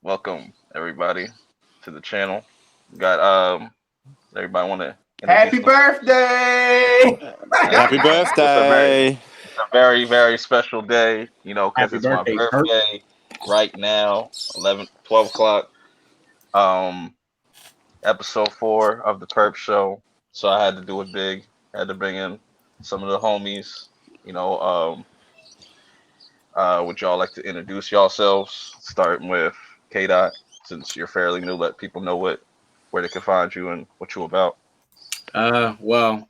Welcome everybody to the channel. We got everybody want to Happy introduce themselves? birthday! Happy birthday! It's a very very special day, you know, because Happy it's my birthday, Purp. birthday right now, 12 o'clock. Um, episode 4 of the Purp show. So I had to do it big. Had to bring in some of the homies. You know, would y'all like to introduce yourselves? Starting with Kdot, since you're fairly new, let people know where they can find you and what you about. Well,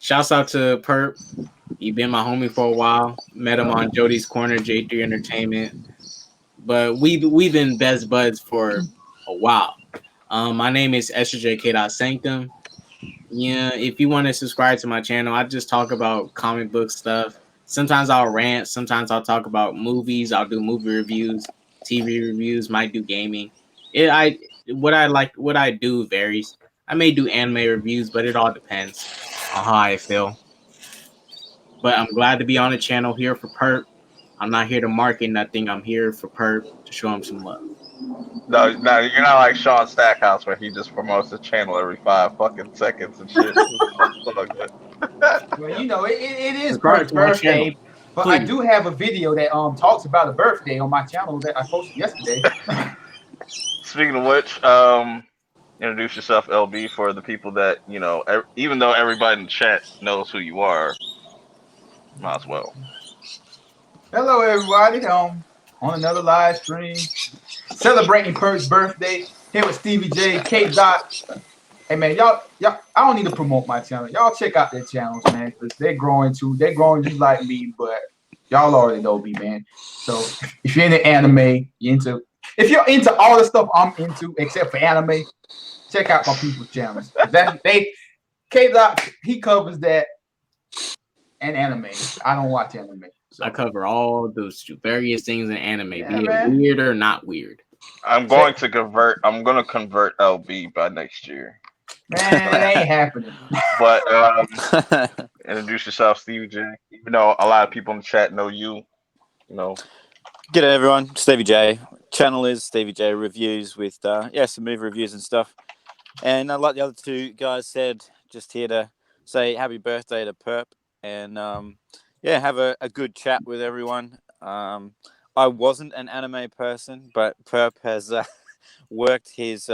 shouts out to Purp. He been my homie for a while. Met him on Jody's Corner, J3 Entertainment. But we've been best buds for a while. My name is SSJ Kdot Sanctum. Yeah, if you want to subscribe to my channel, I just talk about comic book stuff. Sometimes I'll rant. Sometimes I'll talk about movies. I'll do movie reviews, TV reviews. Might do gaming. What I do varies. I may do anime reviews, but it all depends on how I feel. But I'm glad to be on the channel here for Perp. I'm not here to market nothing. I'm here for Perp to show him some love. No, you're not like Sean Stackhouse where he just promotes the channel every 5 fucking seconds and shit. Well, you know, it is Subscribe Perk's to my channel, birthday, but please. I do have a video that talks about a birthday on my channel that I posted yesterday. Speaking of which, introduce yourself, LB, for the people that you know. Even though everybody in the chat knows who you are, might as well. Hello, everybody. On another live stream, celebrating Perk's birthday here with Stevie J Kdot. Hey man, y'all, I don't need to promote my channel. Y'all check out their channels, man, because they're growing too. They're growing just like me, but y'all already know me, man. So if you're into anime, if you're into all the stuff I'm into except for anime, check out my people's channels. Kdot, he covers that and anime. I don't watch anime. So. I cover all those various things in anime, Yeah, be it man. weird or not weird. I'm going to convert LB by next year. Man, it ain't happening. But introduce yourself, Stevie J. Even though a lot of people in the chat know you, you know. G'day everyone, Stevie J. Channel is Stevie J Reviews with some movie reviews and stuff. And like the other two guys said, just here to say happy birthday to Purp and have a good chat with everyone. I wasn't an anime person, but Purp has worked his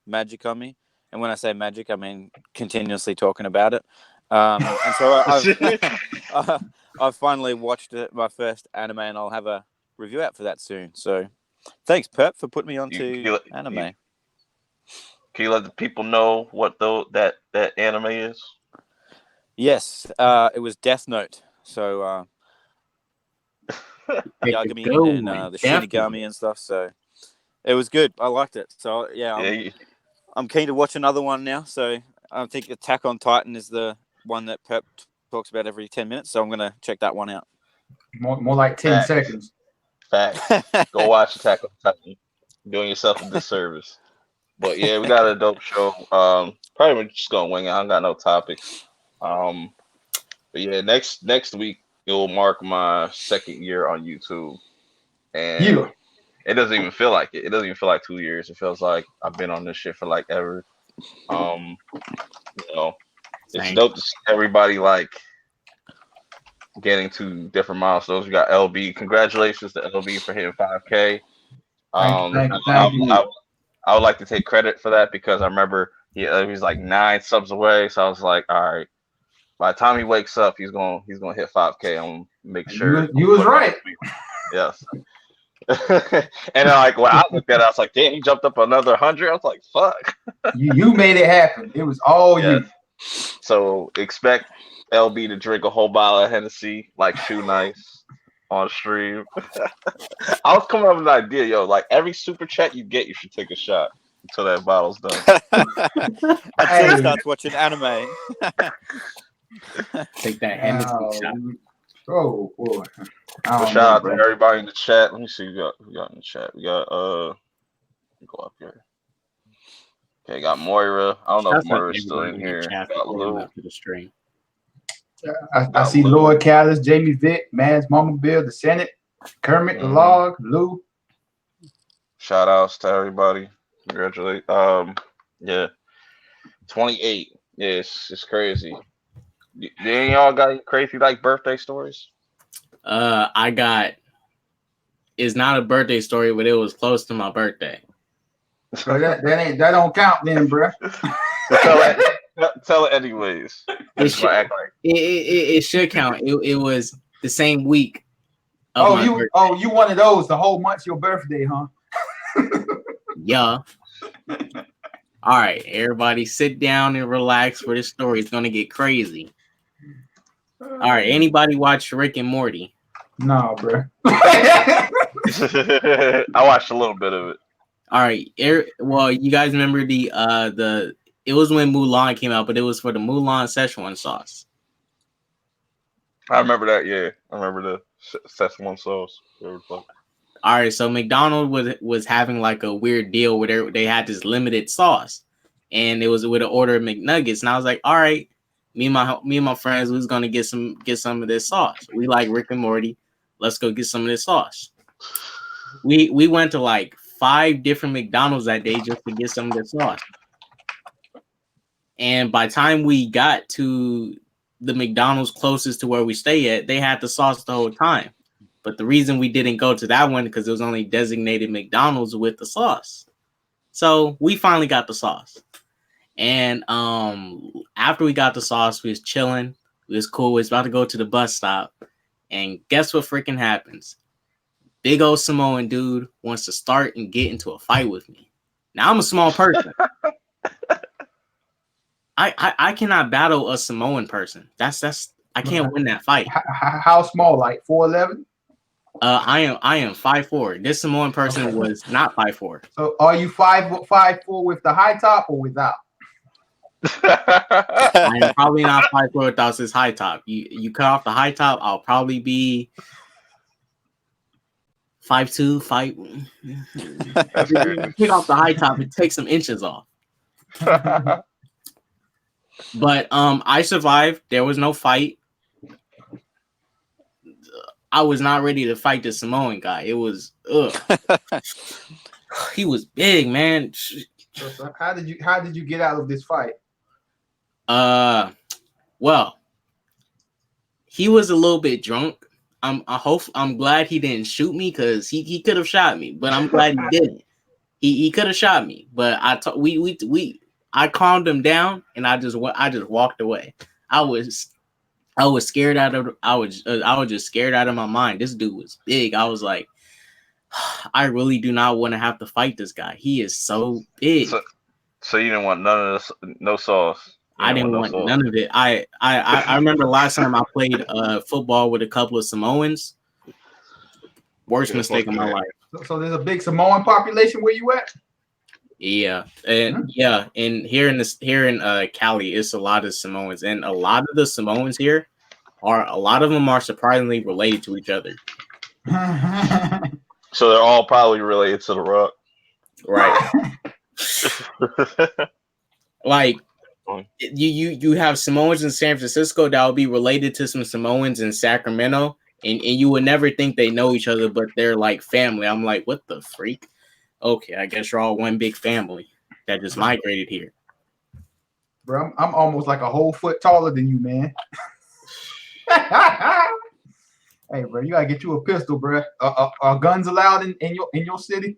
magic on me. And when I say magic, I mean continuously talking about it. And so I've finally watched my first anime, and I'll have a review out for that soon. So thanks, Purp, for putting me onto anime. Can you let the people know what that anime is? Yes, it was Death Note. So Yagami and the Shinigami and stuff. So it was good. I liked it. So I'm keen to watch another one now. So I think Attack on Titan is the one that Pep talks about every 10 minutes. So I'm going to check that one out. More like 10 seconds. Facts. Go watch Attack on Titan. You're doing yourself a disservice. But yeah, we got a dope show. Probably just gonna wing it. I don't got no topics. But yeah, next week it will mark my 2nd year on YouTube, and it doesn't even feel like it. It doesn't even feel like 2 years. It feels like I've been on this shit for like ever. You know, it's dope to see everybody like getting to different milestones. We got LB. Congratulations to LB for hitting 5K. Thank you. I would like to take credit for that because I remember he was like 9 subs away. So I was like, all right, by the time he wakes up, he's gonna hit 5K. I'm gonna make sure. You was right. Yes. And then like when I looked at it, I was like, damn, he jumped up another 100. I was like, fuck. You made it happen. It was all you. So expect LB to drink a whole bottle of Hennessy like Shoe Nice on stream. I was coming up with an idea, yo. Like every super chat you get, you should take a shot until that bottle's done. Until he starts watching anime. Take that Hennessy shot. Oh boy! Shout out to everybody in the chat. Let me see who got in the chat. We got go up here. Okay, got Moira. I don't know if Moira's still in here. Got Lou. I see Lord Callis, Jamie Vick, Mads, Mama Bill, the Senate, Kermit, the Log, Lou. Shout outs to everybody. Congratulate. Yeah, 28. Yeah, it's crazy. Then y'all got any crazy like birthday stories? I got. It's not a birthday story, but it was close to my birthday. So that don't count then, bro. Tell it anyways. It should count. It was the same week. You one of those. The whole month's your birthday, huh? Yeah. All right, everybody, sit down and relax for this story. It's gonna get crazy. All right, anybody watch Rick and Morty? No, bro. I watched a little bit of it. All right. Well, you guys remember the it was when Mulan came out, but it was for the Mulan Szechuan sauce. I remember that. Yeah, I remember the Szechuan sauce. All right, so McDonald's was having like a weird deal where they had this limited sauce, and it was with an order of McNuggets, and I was like, all right, me and my friends was gonna get some of this sauce. We like Rick and Morty. Let's go get some of this sauce. We went to like 5 different McDonald's that day just to get some of this sauce. And by the time we got to the McDonald's closest to where we stay at, they had the sauce the whole time. But the reason we didn't go to that one because it was only designated McDonald's with the sauce. So we finally got the sauce. And after we got the sauce, we was chilling. We was cool. We was about to go to the bus stop. And guess what freaking happens? Big old Samoan dude wants to start and get into a fight with me. Now I'm a small person. I cannot battle a Samoan person. That's I can't win that fight. How small? Like 4'11"? I am 5'4". This Samoan person was not 5'4". So are you 5'4" with the high top or without? I am probably not 5'4" without this high top. You cut off the high top, I'll probably be 5'2", 5. Take off the high top, it takes some inches off. But I survived. There was no fight. I was not ready to fight the Samoan guy. It was he was big, man. So how did you get out of this fight? Well, he was a little bit drunk. I'm glad he didn't shoot me because he could have shot me, but I'm glad he didn't. He could have shot me, but I calmed him down and I just walked away. I was scared out of I was just scared out of my mind. This dude was big. I was like, I really do not want to have to fight this guy. He is so big. So you didn't want none of this, no sauce. I didn't want none of it. I remember last time I played football with a couple of Samoans. Worst mistake of my life. So there's a big Samoan population where you at? Yeah, and here in Cali, it's a lot of Samoans, and a lot of the Samoans here a lot of them are surprisingly related to each other. So they're all probably related to the Rock, right? Like you have Samoans in San Francisco that will be related to some Samoans in Sacramento, and you would never think they know each other, but they're like family. I'm like, what the freak? Okay, I guess you're all one big family that just migrated here. Bro, I'm almost like a whole foot taller than you, man. Hey, bro, you gotta get you a pistol, bro. Are guns allowed in your city?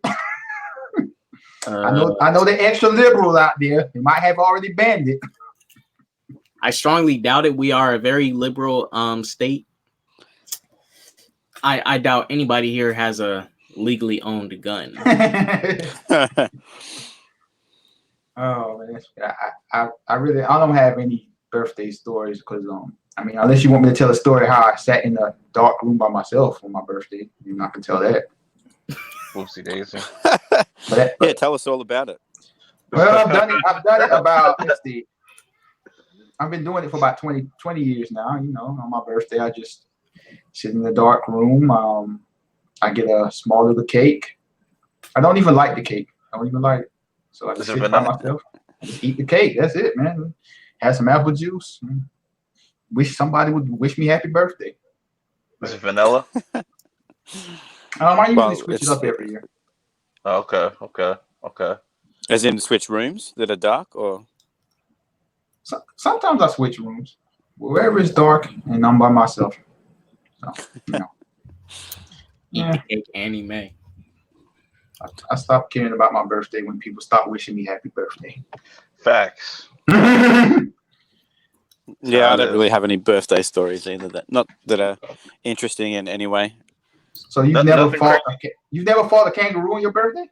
I know they're extra liberal out there. They might have already banned it. I strongly doubt it. We are a very liberal state. I doubt anybody here has a legally owned gun. Oh man, I don't have any birthday stories because I mean, unless you want me to tell a story how I sat in a dark room by myself on my birthday, I can tell that. Whoopsie daisy. Yeah, tell us all about it. Well, I've done it about, let's see. I've been doing it for about 20 years now. On my birthday, I just sit in the dark room. I get a small little cake. I don't even like the cake. I don't even like it. So I just sit by myself. I just eat the cake. That's it, man. Have some apple juice. Wish somebody would wish me happy birthday. Is it vanilla? I usually switch it up every year. Okay, okay, okay. As in switch rooms that are dark, or Sometimes I switch rooms wherever it's dark and I'm by myself. So, you know, Eat the yeah. cake, Annie Mae. I stopped caring about my birthday when people stopped wishing me happy birthday. Facts. yeah, I don't really have any birthday stories either. That not that are interesting in any way. So Nothing crazy. you've never fought a kangaroo on your birthday?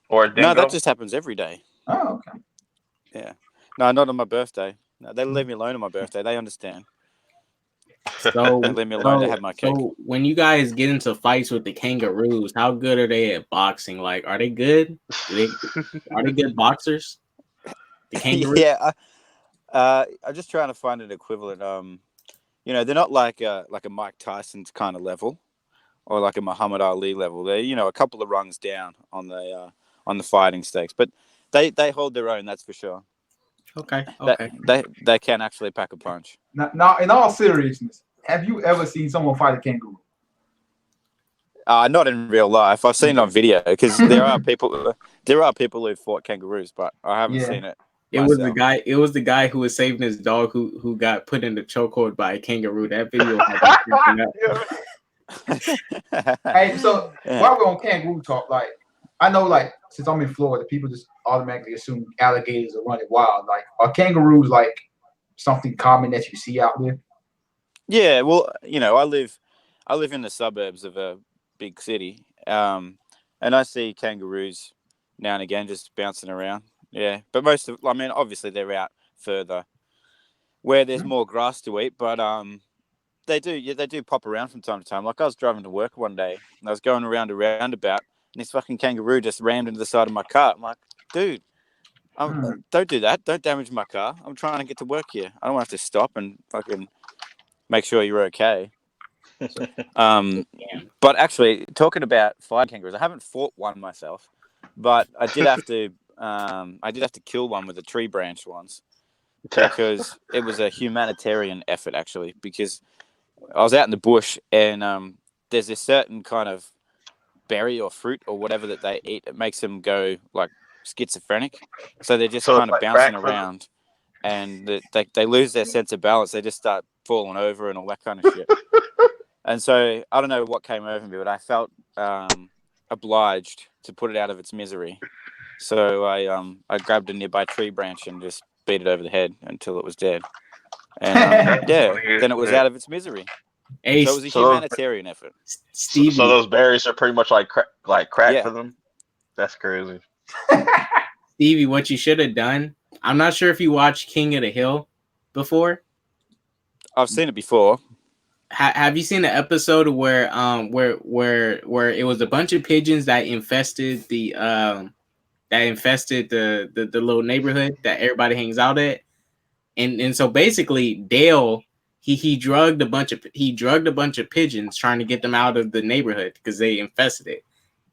Or a No, dingo. that just happens every day. Oh, okay. Yeah, no, not on my birthday. No, they leave me alone on my birthday. They understand. So, They leave me alone to have my cake. so when you guys get into fights with the kangaroos, how good are they at boxing? Like, are they good? Are they good boxers? The kangaroos? yeah, I'm just trying to find an equivalent. They're not like a Mike Tyson's kind of level, or like a Muhammad Ali level. They're a couple of rungs down on the fighting stakes, but they hold their own. That's for sure. Okay. They can actually pack a punch. Now, in all seriousness, have you ever seen someone fight a kangaroo? Not in real life. I've seen it on video because there are people who fought kangaroos, but I haven't seen it. It was the guy. It was the guy who was saving his dog who got put in the chokehold by a kangaroo. That video. Hey, so while we're on kangaroo talk, like I know, like since I'm in Florida, people just automatically assume alligators are running wild. Like, are kangaroos like something common that you see out there? Yeah, well, I live in the suburbs of a big city, and I see kangaroos now and again just bouncing around. Yeah, but obviously they're out further where there's more grass to eat, but they do pop around from time to time. Like I was driving to work one day, and I was going around a roundabout, and this fucking kangaroo just rammed into the side of my car. I'm like, dude, don't do that. Don't damage my car. I'm trying to get to work here. I don't want to have to stop and fucking make sure you're okay. But actually, talking about fighting kangaroos, I haven't fought one myself, but I did have to. I did have to kill one with a tree branch once because it was a humanitarian effort, actually. Because I was out in the bush and there's this certain kind of berry or fruit or whatever that they eat. It makes them go like schizophrenic, so they're just kind of like bouncing around, and they lose their sense of balance. They just start falling over and all that kind of shit. And so I don't know what came over me, but I felt obliged to put it out of its misery. So I grabbed a nearby tree branch and just beat it over the head until it was dead. And then it was out of its misery. Hey, so it was a humanitarian effort. Stevie. So those berries are pretty much like crack for them. That's crazy. Stevie, what you should have done. I'm not sure if you watched King of the Hill before. I've seen it before. Have you seen the episode where it was a bunch of pigeons that infested the little neighborhood that everybody hangs out at, and so basically Dale he drugged a bunch of pigeons trying to get them out of the neighborhood because they infested it,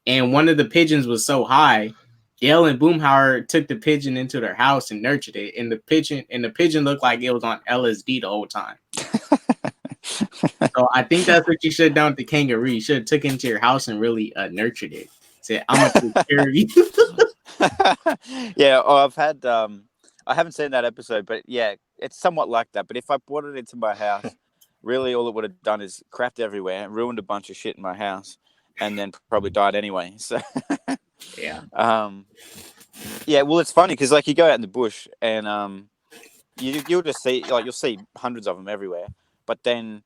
and one of the pigeons was so high, Dale and Boomhauer took the pigeon into their house and nurtured it, and the pigeon looked like it was on LSD the whole time. So I think that's what you should have done with the kangaroo. You should have took it into your house and really nurtured it. Said, I'm gonna take care of you. Yeah, I haven't seen that episode, but yeah, it's somewhat like that. But if I brought it into my house, really all it would have done is crapped everywhere, ruined a bunch of shit in my house, and then probably died anyway. So yeah. Yeah, well, it's funny because like you go out in the bush and you'll just see you'll see hundreds of them everywhere, but then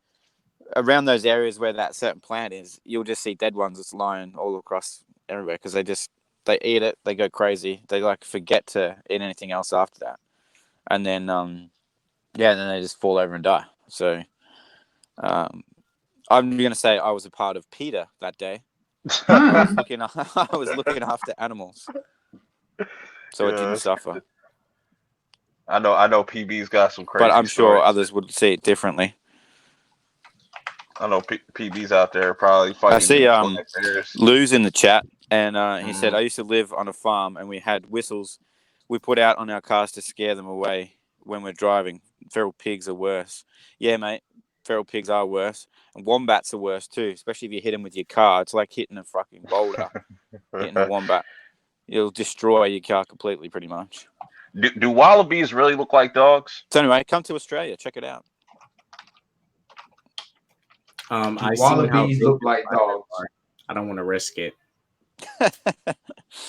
around those areas where that certain plant is, you'll just see dead ones that's lying all across everywhere because they eat it, they go crazy, they like forget to eat anything else after that, and then then they just fall over and die. So I'm gonna say I was a part of PETA that day. I was looking after animals, so it didn't suffer. I know PB's got some crazy, but I'm sure stories. others would see it differently. I know PB's out there probably fighting. I see Lou's in the chat, and he said, I used to live on a farm, and we had whistles we put out on our cars to scare them away when we're driving. Feral pigs are worse. Yeah, mate, feral pigs are worse. And wombats are worse too, especially if you hit them with your car. It's like hitting a fucking boulder. hitting a wombat. It'll destroy your car completely, pretty much. Do wallabies really look like dogs? So anyway, come to Australia. Check it out. I see how Wallabies big look the like spiders dogs. are. I don't want to risk it.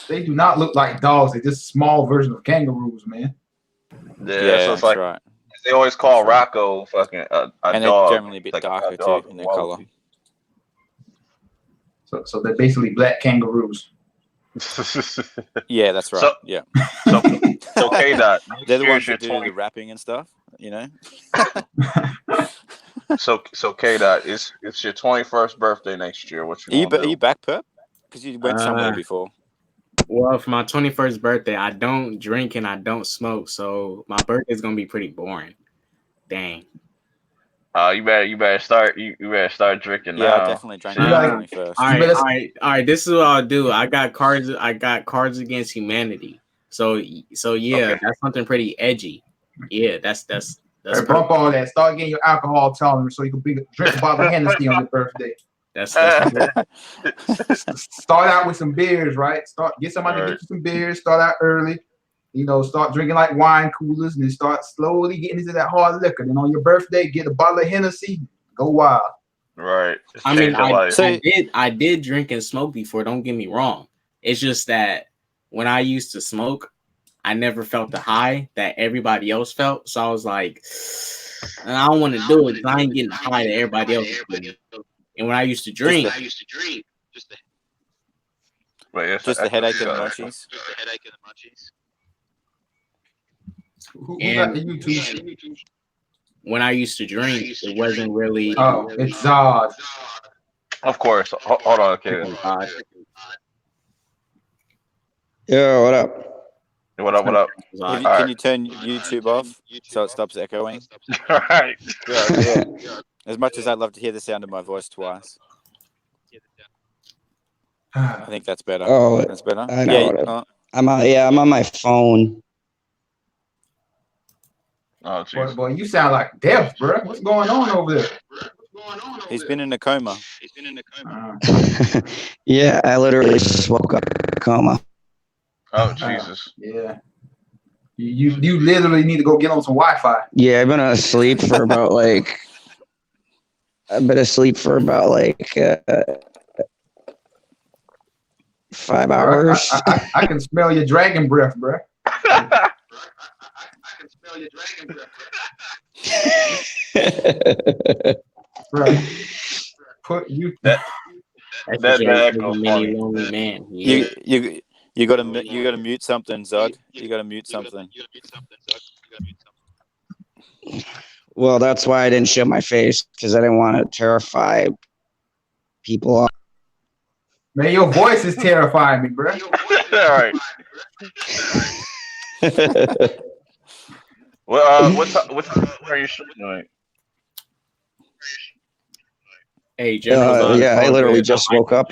They do not look like dogs. They're just small version of kangaroos, man. Yeah, so it's like right. they always call That's right. Rocco fucking a And dog. they're generally a bit Like darker dog too in their wallaby. color. So they're basically black kangaroos. Yeah, that's right. So- yeah. So Kdot, They're the ones your that do 20 the rapping and stuff, you know? So Kdot, it's your 21st birthday next year. What you Are gonna do? you back, Purp? Because you went somewhere before. Well, for my 21st birthday, I don't drink and I don't smoke, so my birthday's gonna be pretty boring. Dang. You better start drinking Yeah, I now. definitely drank You on gotta- the 21st. All right. This is what I'll do. I got Cards Against Humanity. So yeah, Okay. that's something pretty edgy. Yeah, that's bump all that. Start getting your alcohol tolerance so you can drink a bottle of Hennessy on your birthday. that's Start out with some beers, right? Get somebody to Right. get you some beers. Start out early. Start drinking like wine coolers, and then start slowly getting into that hard liquor. Then on your birthday, get a bottle of Hennessy. Go wild. Right. Just I mean, change your life. I did drink and smoke before. Don't get me wrong. It's just that when I used to smoke, I never felt the high that everybody else felt. So I was like, I don't want to do it because I ain't getting the high that everybody else is getting. And when I used to drink, Just the headache and the munchies. Who got the YouTube? when I used to drink, it wasn't really. Oh, it's Zod. Of course. Hold on, okay. Yo, what up? What up? Can you turn YouTube off so it stops echoing? All right. Yeah. As much as I'd love to hear the sound of my voice twice. I think that's better. Oh, That's better. I know. Yeah, I'm on my phone. Oh, jeez. Boy, you sound like deaf, bro. What's going on over there? he's been in a coma. Yeah, I literally just woke up from a coma. Oh, Jesus. Yeah. You literally need to go get on some Wi-Fi. Yeah, I've been asleep for about like 5 hours. I can smell your dragon breath, bro. Bro. Put you. That bad a mini lonely man. Yeah. You gotta mute something, Zod. You gotta mute something. Well, that's why I didn't show my face, because I didn't want to terrify people off. Man, your voice is terrifying me, bro. All right. Well, what time are you shooting tonight? Hey, General. Yeah, I literally just woke up.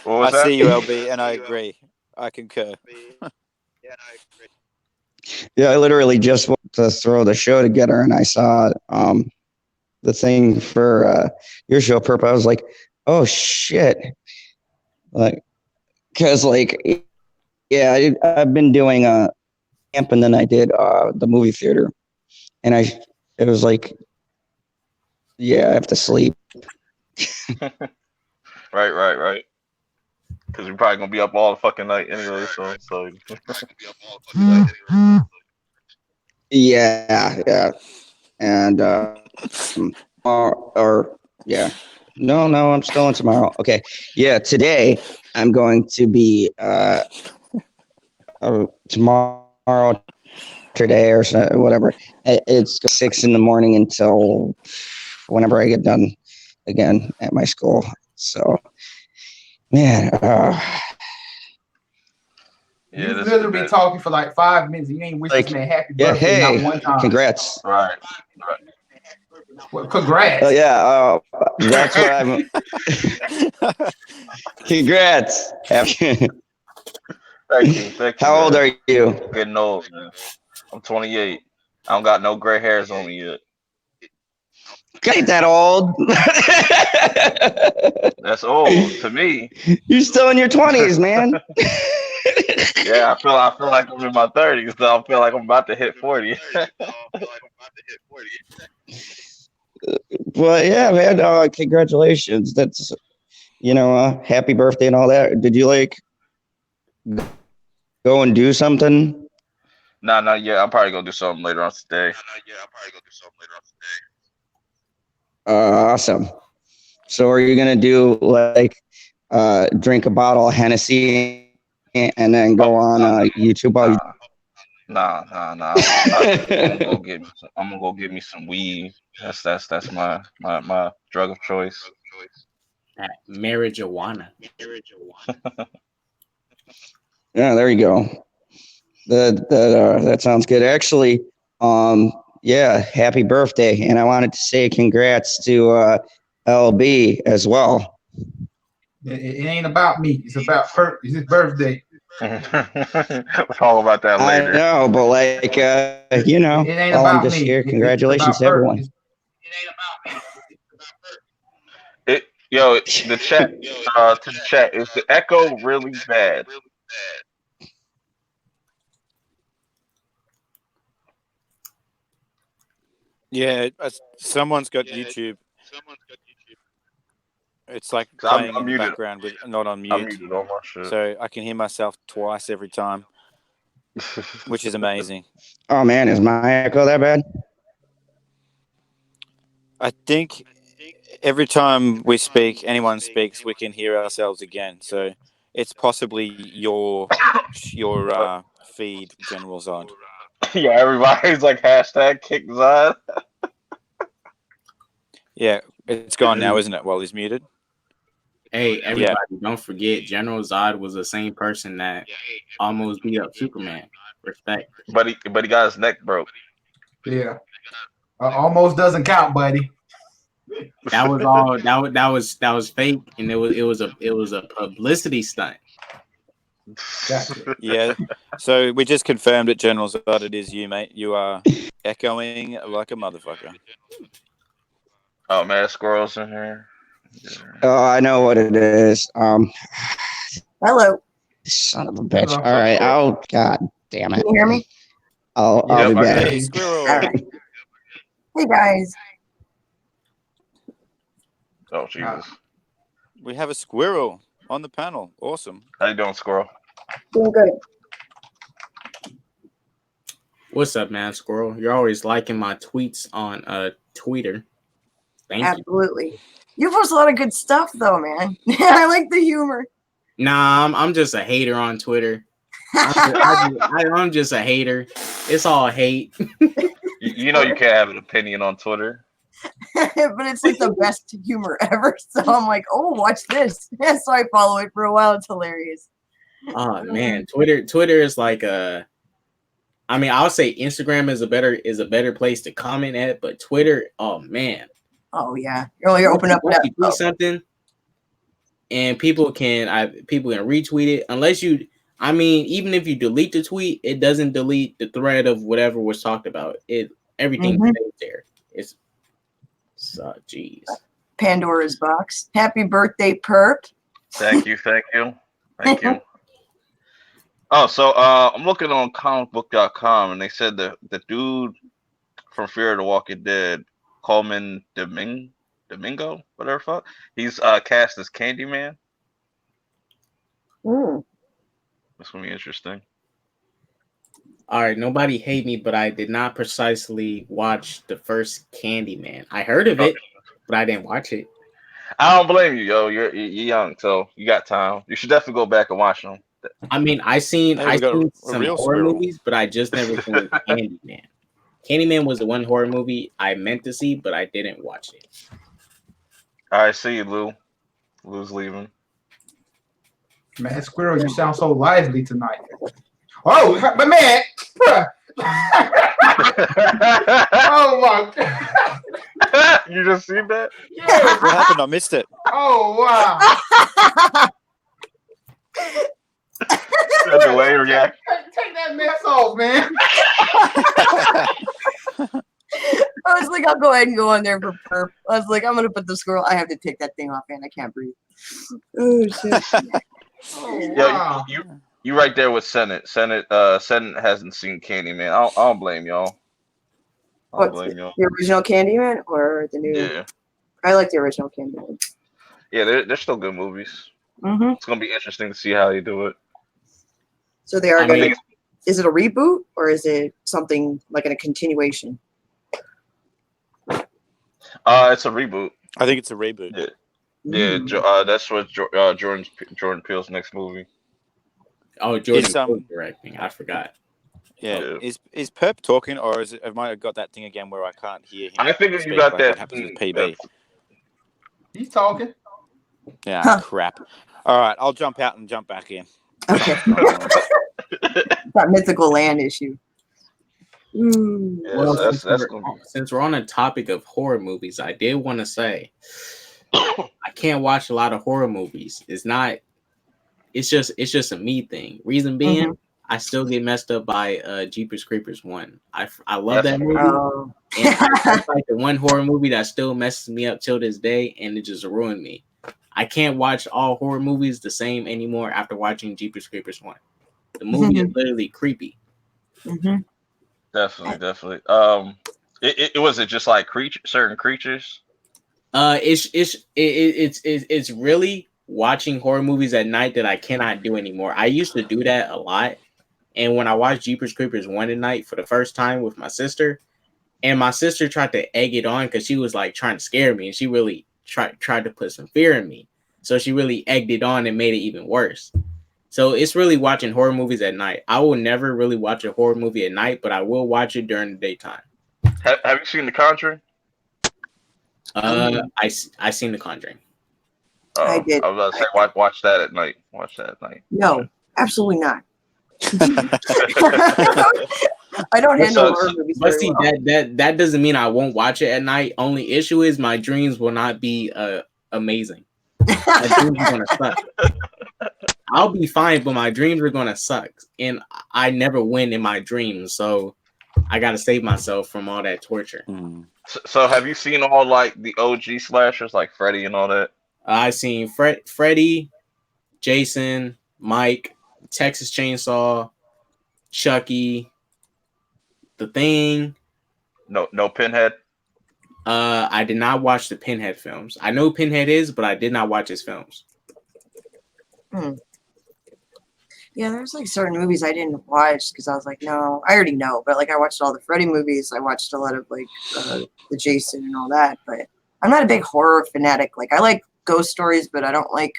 What was I that? see you, LB, and I agree. I concur. Yeah, I literally just wanted to throw the show together, and I saw the thing for your show, Purp. I was like, oh shit, like, because like, yeah, I've been doing camp, and then I did the movie theater, and it was like, yeah, I have to sleep. Right. Because you're probably gonna be up all the fucking night anyway. So. Yeah, and yeah. No, I'm still in tomorrow. Okay, yeah. Today I'm going to be tomorrow, today or whatever. It's 6 a.m. until whenever I get done again at my school. So, man. You literally been talking for like 5 minutes. You ain't wishing this man happy birthday not one time. Congrats. Right. Well, congrats. Oh yeah, that's what I'm. Congrats. Thank you. How old are you? Getting old, man. I'm 28. I don't got no gray hairs on me yet. Ain't that old? That's old to me. You're still in your 20s, man. Yeah, I feel like I'm in my 30s, so I feel like I'm about to hit 40. Well, yeah, man. Congratulations. That's happy birthday and all that. Did you like go and do something? Nah, not yet. I'm probably gonna do something later on today. Awesome. So are you gonna do like drink a bottle of Hennessy and then go on YouTube while you Nah. I'm gonna go get me I'm gonna go get me some weed. That's my drug of choice. Marijuana. Yeah, there you go. That sounds good. Actually, yeah, happy birthday. And I wanted to say congrats to LB as well. It ain't about me. It's about Purp. It's his birthday. We'll talk about that I later. know, but like It ain't while I'm about just me. here, It's congratulations about to Purp. everyone. It ain't about me. The chat to the chat, is the echo really bad? Yeah, someone's got YouTube. It's like 'Cause playing I'm in the muted. background with not on I'm mute, muted on my shit. so I can hear myself twice every time, which is amazing. Oh man, is my echo that bad? I think every time we speak, anyone speaks, we can hear ourselves again. So it's possibly your feed, General Zod. Yeah, everybody's like hashtag kick Zod. Yeah, it's gone now, isn't it? While he's muted. Hey, everybody, don't forget General Zod was the same person that almost beat up Superman. Respect. But he got his neck broke. Yeah. Almost doesn't count, buddy. That was all. That was fake, and it was a publicity stunt. Gotcha. Yeah. So we just confirmed it, General Zod. It is you, mate. You are echoing like a motherfucker. Oh man, squirrels in here. Oh, I know what it is. Hello. Son of a bitch. Hello. All right, God damn it. Can you hear me? I'll Yep, be I back. got Hey, squirrel. All right. Hey guys. Oh Jesus. We have a squirrel on the panel. Awesome. How you doing, squirrel? Doing good. What's up, man, Squirrel? You're always liking my tweets on Twitter. Thank you. Absolutely. You post a lot of good stuff, though, man. I like the humor. Nah, I'm just a hater on Twitter. I'm just a hater. It's all hate. You know you can't have an opinion on Twitter. But it's like the best humor ever. So I'm like, oh, watch this. So I follow it for a while. It's hilarious. Oh man, Twitter is like I mean, I'll say Instagram is a better place to comment at, but Twitter, oh man. Oh yeah, you're open up once you tweet something, and people can retweet it. Unless you, I mean, even if you delete the tweet, it doesn't delete the thread of whatever was talked about. Everything stays there. It's so jeez. Pandora's box. Happy birthday, Purp. Thank you. Oh, so I'm looking on comicbook.com, and they said the dude from Fear of the Walking Dead, Coleman Domingo, whatever fuck, he's cast as Candyman. That's gonna be interesting. All right, nobody hate me, but I did not precisely watch the first Candyman. I heard of it, but I didn't watch it. I don't blame you, yo. You're young, so you got time. You should definitely go back and watch them. I mean, I seen some real horror squirrel. movies, but I just never seen Candyman. Candyman was the one horror movie I meant to see, but I didn't watch it. All right, see you, Lou. Lou's leaving. Man, Squirrel, you sound so lively tonight. Oh, but man, oh my God. You just seen that? Yeah. What happened? I missed it. Oh wow. The delay reaction. Take that mess off, man. I was like, I'll go ahead and go on there for Purp. I was like, I'm gonna put the squirrel. I have to take that thing off, and I can't breathe. Oh shit! Oh, Yeah, wow. you right there with Senate. Senate hasn't seen Candyman. I don't blame y'all. I don't What's blame y'all. the original Candyman or the new? Yeah, I like the original Candyman. yeah, they're still good movies. Mm-hmm. It's gonna be interesting to see how they do it. So they are I gonna. mean, Is it a reboot or is it something like in a continuation? It's a reboot. I think it's a reboot. Yeah, yeah. Mm. That's what Jordan Peele's next movie. oh, Jordan It's, Peele directing. I forgot. Yeah. Is Perp talking, or is it? Have I got that thing again where I can't hear him? I think you speak got like that. what happens with PB? He's talking. Yeah, Huh. crap. All right, I'll jump out and jump back in. Okay. Something's going on. That mythical land issue. Mm. Yeah, Well, that's gonna be. since we're on the topic of horror movies, I did want to say I can't watch a lot of horror movies. It's just a me thing. Reason being, I still get messed up by Jeepers Creepers 1. I love that movie. Oh. And it's like the one horror movie that still messes me up till this day, and it just ruined me. I can't watch all horror movies the same anymore after watching Jeepers Creepers 1. The movie is literally creepy. Mm-hmm. Definitely. It was it just like certain creatures. It's really watching horror movies at night that I cannot do anymore. I used to do that a lot, and when I watched Jeepers Creepers 1 at night for the first time with my sister, and my sister tried to egg it on because she was like trying to scare me, and she really tried to put some fear in me. So she really egged it on and made it even worse. So it's really watching horror movies at night. I will never really watch a horror movie at night, but I will watch it during the daytime. Have you seen The Conjuring? I seen The Conjuring. I did. I was about to say watch that at night. Watch that at night. No, absolutely not. I don't handle horror movies But very see, well. that doesn't mean I won't watch it at night. Only issue is my dreams will not be amazing. My dreams are gonna suck. I'll be fine, but my dreams are gonna suck, and I never win in my dreams. So I gotta save myself from all that torture. So have you seen all like the OG slashers like Freddy and all that? I seen Freddy, Jason, Mike, Texas Chainsaw, Chucky, The Thing. No Pinhead. I did not watch the Pinhead films. I know who Pinhead is, but I did not watch his films. Yeah, there's like certain movies I didn't watch because I was like, no, I already know. But like, I watched all the Freddy movies. I watched a lot of like the Jason and all that. But I'm not a big horror fanatic. Like, I like ghost stories, but I don't like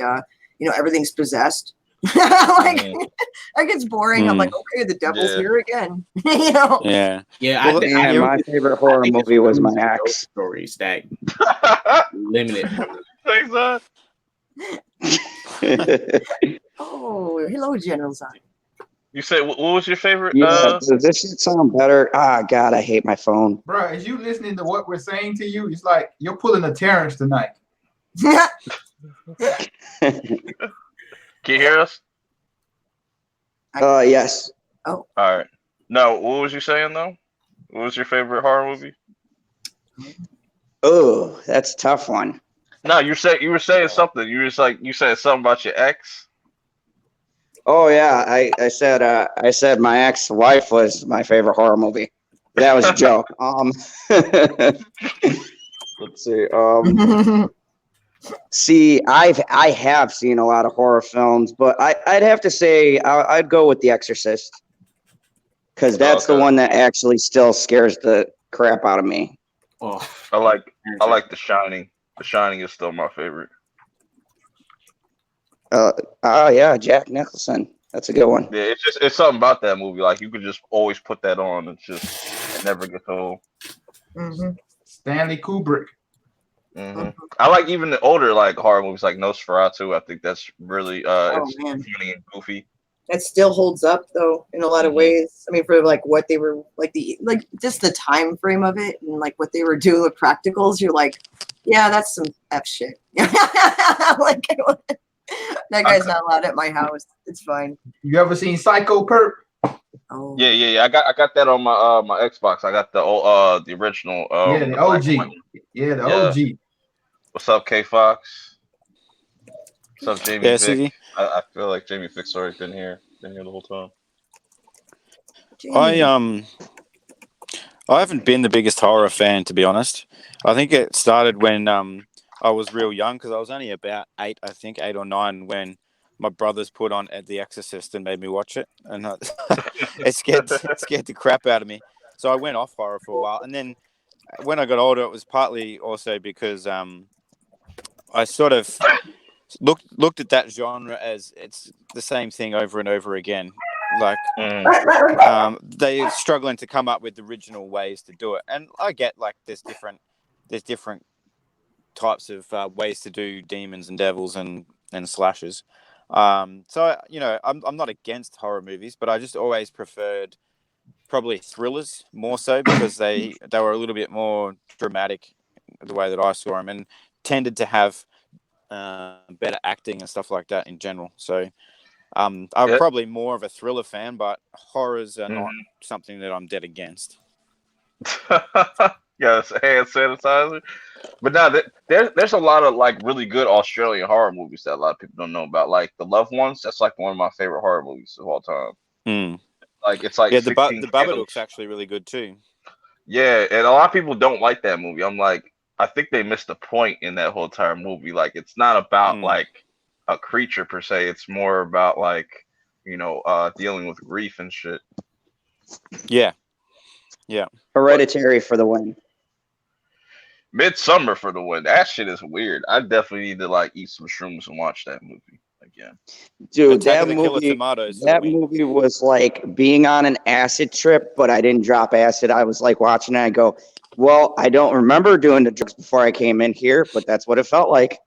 everything's possessed. Like, that gets boring. I'm like, okay, the devil's here again. Yeah. Well, my favorite horror movie was my ex. Stories that limited. Thanks, son. Oh, hello, General Zod. You said what was your favorite? Yeah, this should sound better. Ah, God, I hate my phone. Bro, as you listening to what we're saying to you, it's like you're pulling a Terrence tonight. Can you hear us? Yes. Oh. All right. No, what was you saying though? What was your favorite horror movie? Oh, that's a tough one. No, you were saying something. You said something about your ex. Oh yeah, I said my ex-wife was my favorite horror movie. That was a joke. Let's see. See, I have seen a lot of horror films, but I'd have to say I'd go with The Exorcist because that's the one that actually still scares the crap out of me. Oh, I like The Shining. The Shining is still my favorite. Yeah, Jack Nicholson. That's a good one. Yeah, it's something about that movie. Like you could just always put that on. It never gets old. Stanley Kubrick. I like even the older like horror movies like Nosferatu. I think that's really it's funny and goofy. That still holds up though in a lot of ways. I mean, for like what they were like just the time frame of it and like what they were doing with practicals, you're like, yeah, that's some F shit. Like that guy's not allowed at my house. It's fine. You ever seen Psycho, Purp? Oh. Yeah. I got that on my my Xbox. I got the original Yeah, the the black and OG. white one. Yeah, the Yeah. OG. What's up, K Fox? What's up, Jamie Yeah, Vick? see, I feel like Jamie Vick's already been here the whole time. I Jamie. I haven't been the biggest horror fan, to be honest. I think it started when I was real young, because I was only about 8, I think 8 or 9, when my brothers put on The Exorcist and made me watch it, and it scared the crap out of me. So I went off horror for a while, and then when I got older, it was partly also because I sort of looked at that genre as it's the same thing over and over again. Like they're struggling to come up with original ways to do it, and I get like there's different types of ways to do demons and devils and slashes. So I'm not against horror movies, but I just always preferred probably thrillers more so, because they were a little bit more dramatic the way that I saw them, and tended to have better acting and stuff like that in general. So I'm Yeah. probably more of a thriller fan, but horrors are not Mhm. something that I'm dead against. Yeah, it's a hand sanitizer. But now there's a lot of like really good Australian horror movies that a lot of people don't know about. Like The Loved Ones, that's like one of my favorite horror movies of all time. Hmm. Like it's like Yeah, 16 the Babadook's Candles. actually really good too. Yeah, and a lot of people don't like that movie. I'm like, I think they missed the point in that whole entire movie. Like it's not about Hmm. like a creature per se. It's more about like, dealing with grief and shit. Yeah, yeah. But Hereditary for the win. Midsummer for the win. That shit is weird. I definitely need to like eat some shrooms and watch that movie again. Dude, Attack of the Killer Tomatoes for the that win. movie was like being on an acid trip, but I didn't drop acid. I was like watching it. I go, well, I don't remember doing the drugs before I came in here, but that's what it felt like.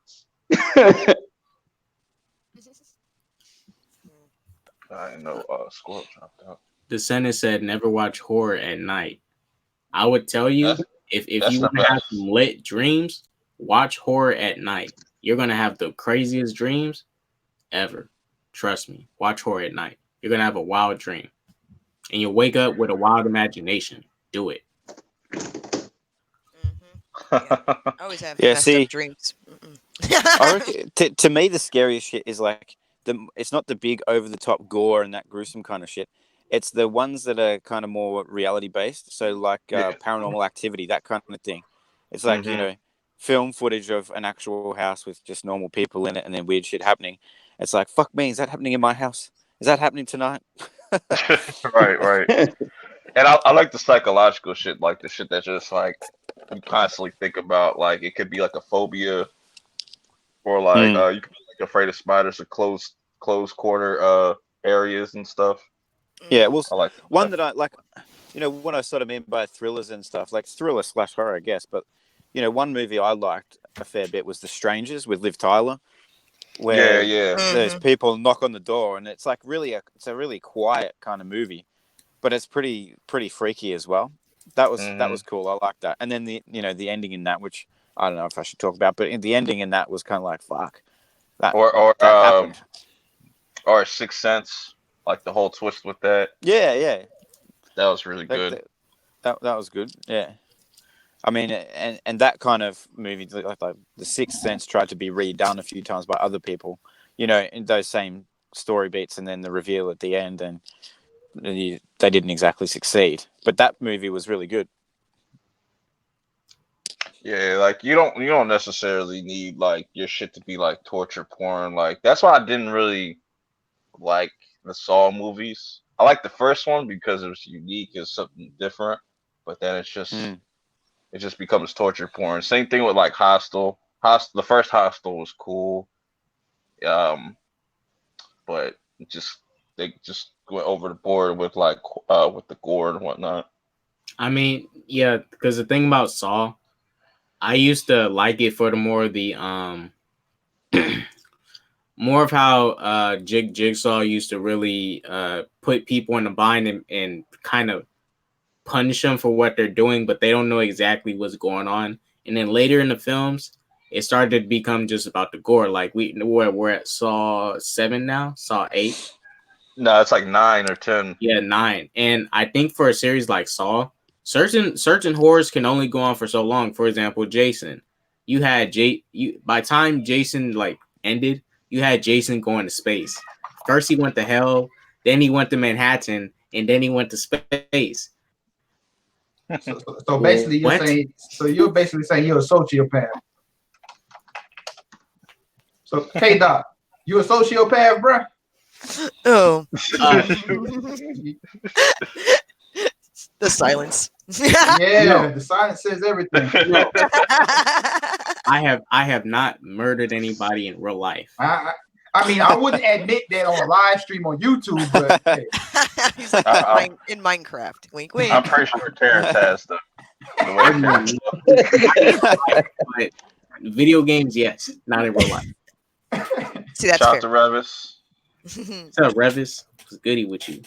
I know Squirrel dropped out. The sentence said, "Never watch horror at night." I would tell you, That's if that's you the want to have best. some lit dreams, watch horror at night. You're gonna have the craziest dreams ever. Trust me. Watch horror at night. You're gonna have a wild dream, and you'll wake up with a wild imagination. Do it. Yeah. I always have Yeah, messed up see, dreams. I reckon to me the scariest shit is like it's not the big over the top gore and that gruesome kind of shit. It's the ones that are kind of more reality based. So like Yeah. Paranormal Activity, that kind of thing. It's like Hmm. film footage of an actual house with just normal people in it, and then weird shit happening. It's like, fuck me, is that happening in my house? Is that happening tonight? Right. And I like the psychological shit, like the shit that just like you constantly think about. Like it could be like a phobia, or like Mm. you could be like afraid of spiders or closed quarter areas and stuff. Yeah, well, I like that one stuff. that I like, what I sort of mean by thrillers and stuff, like thriller slash horror, I guess. But one movie I liked a fair bit was The Strangers with Liv Tyler, Yeah, where yeah. there's people knock on the door, and it's like it's a really quiet kind of movie, but it's pretty freaky as well. That Hmm. was cool. I like that. And then the ending in that, which I don't know if I should talk about, but the ending in that was kind of like, fuck, that Or or that um happened. or Sixth Sense, like the whole twist with that. Yeah. That was really That, good. that that was good. Yeah. I mean, and that kind of movie, like The Sixth Sense, tried to be redone a few times by other people, in those same story beats, and then the reveal at the end, and they didn't exactly succeed. But that movie was really good. Yeah, like you don't necessarily need like your shit to be like torture porn. Like that's why I didn't really like the Saw movies. I like the first one because it was unique, it's something different. But then Mm. it just becomes torture porn. Same thing with like Hostel. The first Hostel was cool. Um, but they just went over the board with like with the gore and whatnot. I mean, yeah, because the thing about Saw, I used to like it for the more of how Jigsaw used to really put people in a bind and kind of punish them for what they're doing, but they don't know exactly what's going on. And then later in the films, it started to become just about the gore. Like we're at Saw 7 now, Saw 8. No, it's like 9 or 10. Yeah, 9. And I think for a series like Saw, certain horrors can only go on for so long. For example, Jason. You had by time Jason like ended, you had Jason going to space. First he went to hell, then he went to Manhattan, and then he went to space. So basically, you're basically saying you're a sociopath. So Kdot, you a sociopath, bruh? Oh. The silence. Yeah, the silence says everything. No. I have not murdered anybody in real life. I mean, I wouldn't admit that on a live stream on YouTube, but hey. He's like in Minecraft. Wink, wink. I'm pretty sure Terrence has the But video games, yes, not in real life. See, that's Shout fair. to Revis. What's up, Revis? What's goody with you?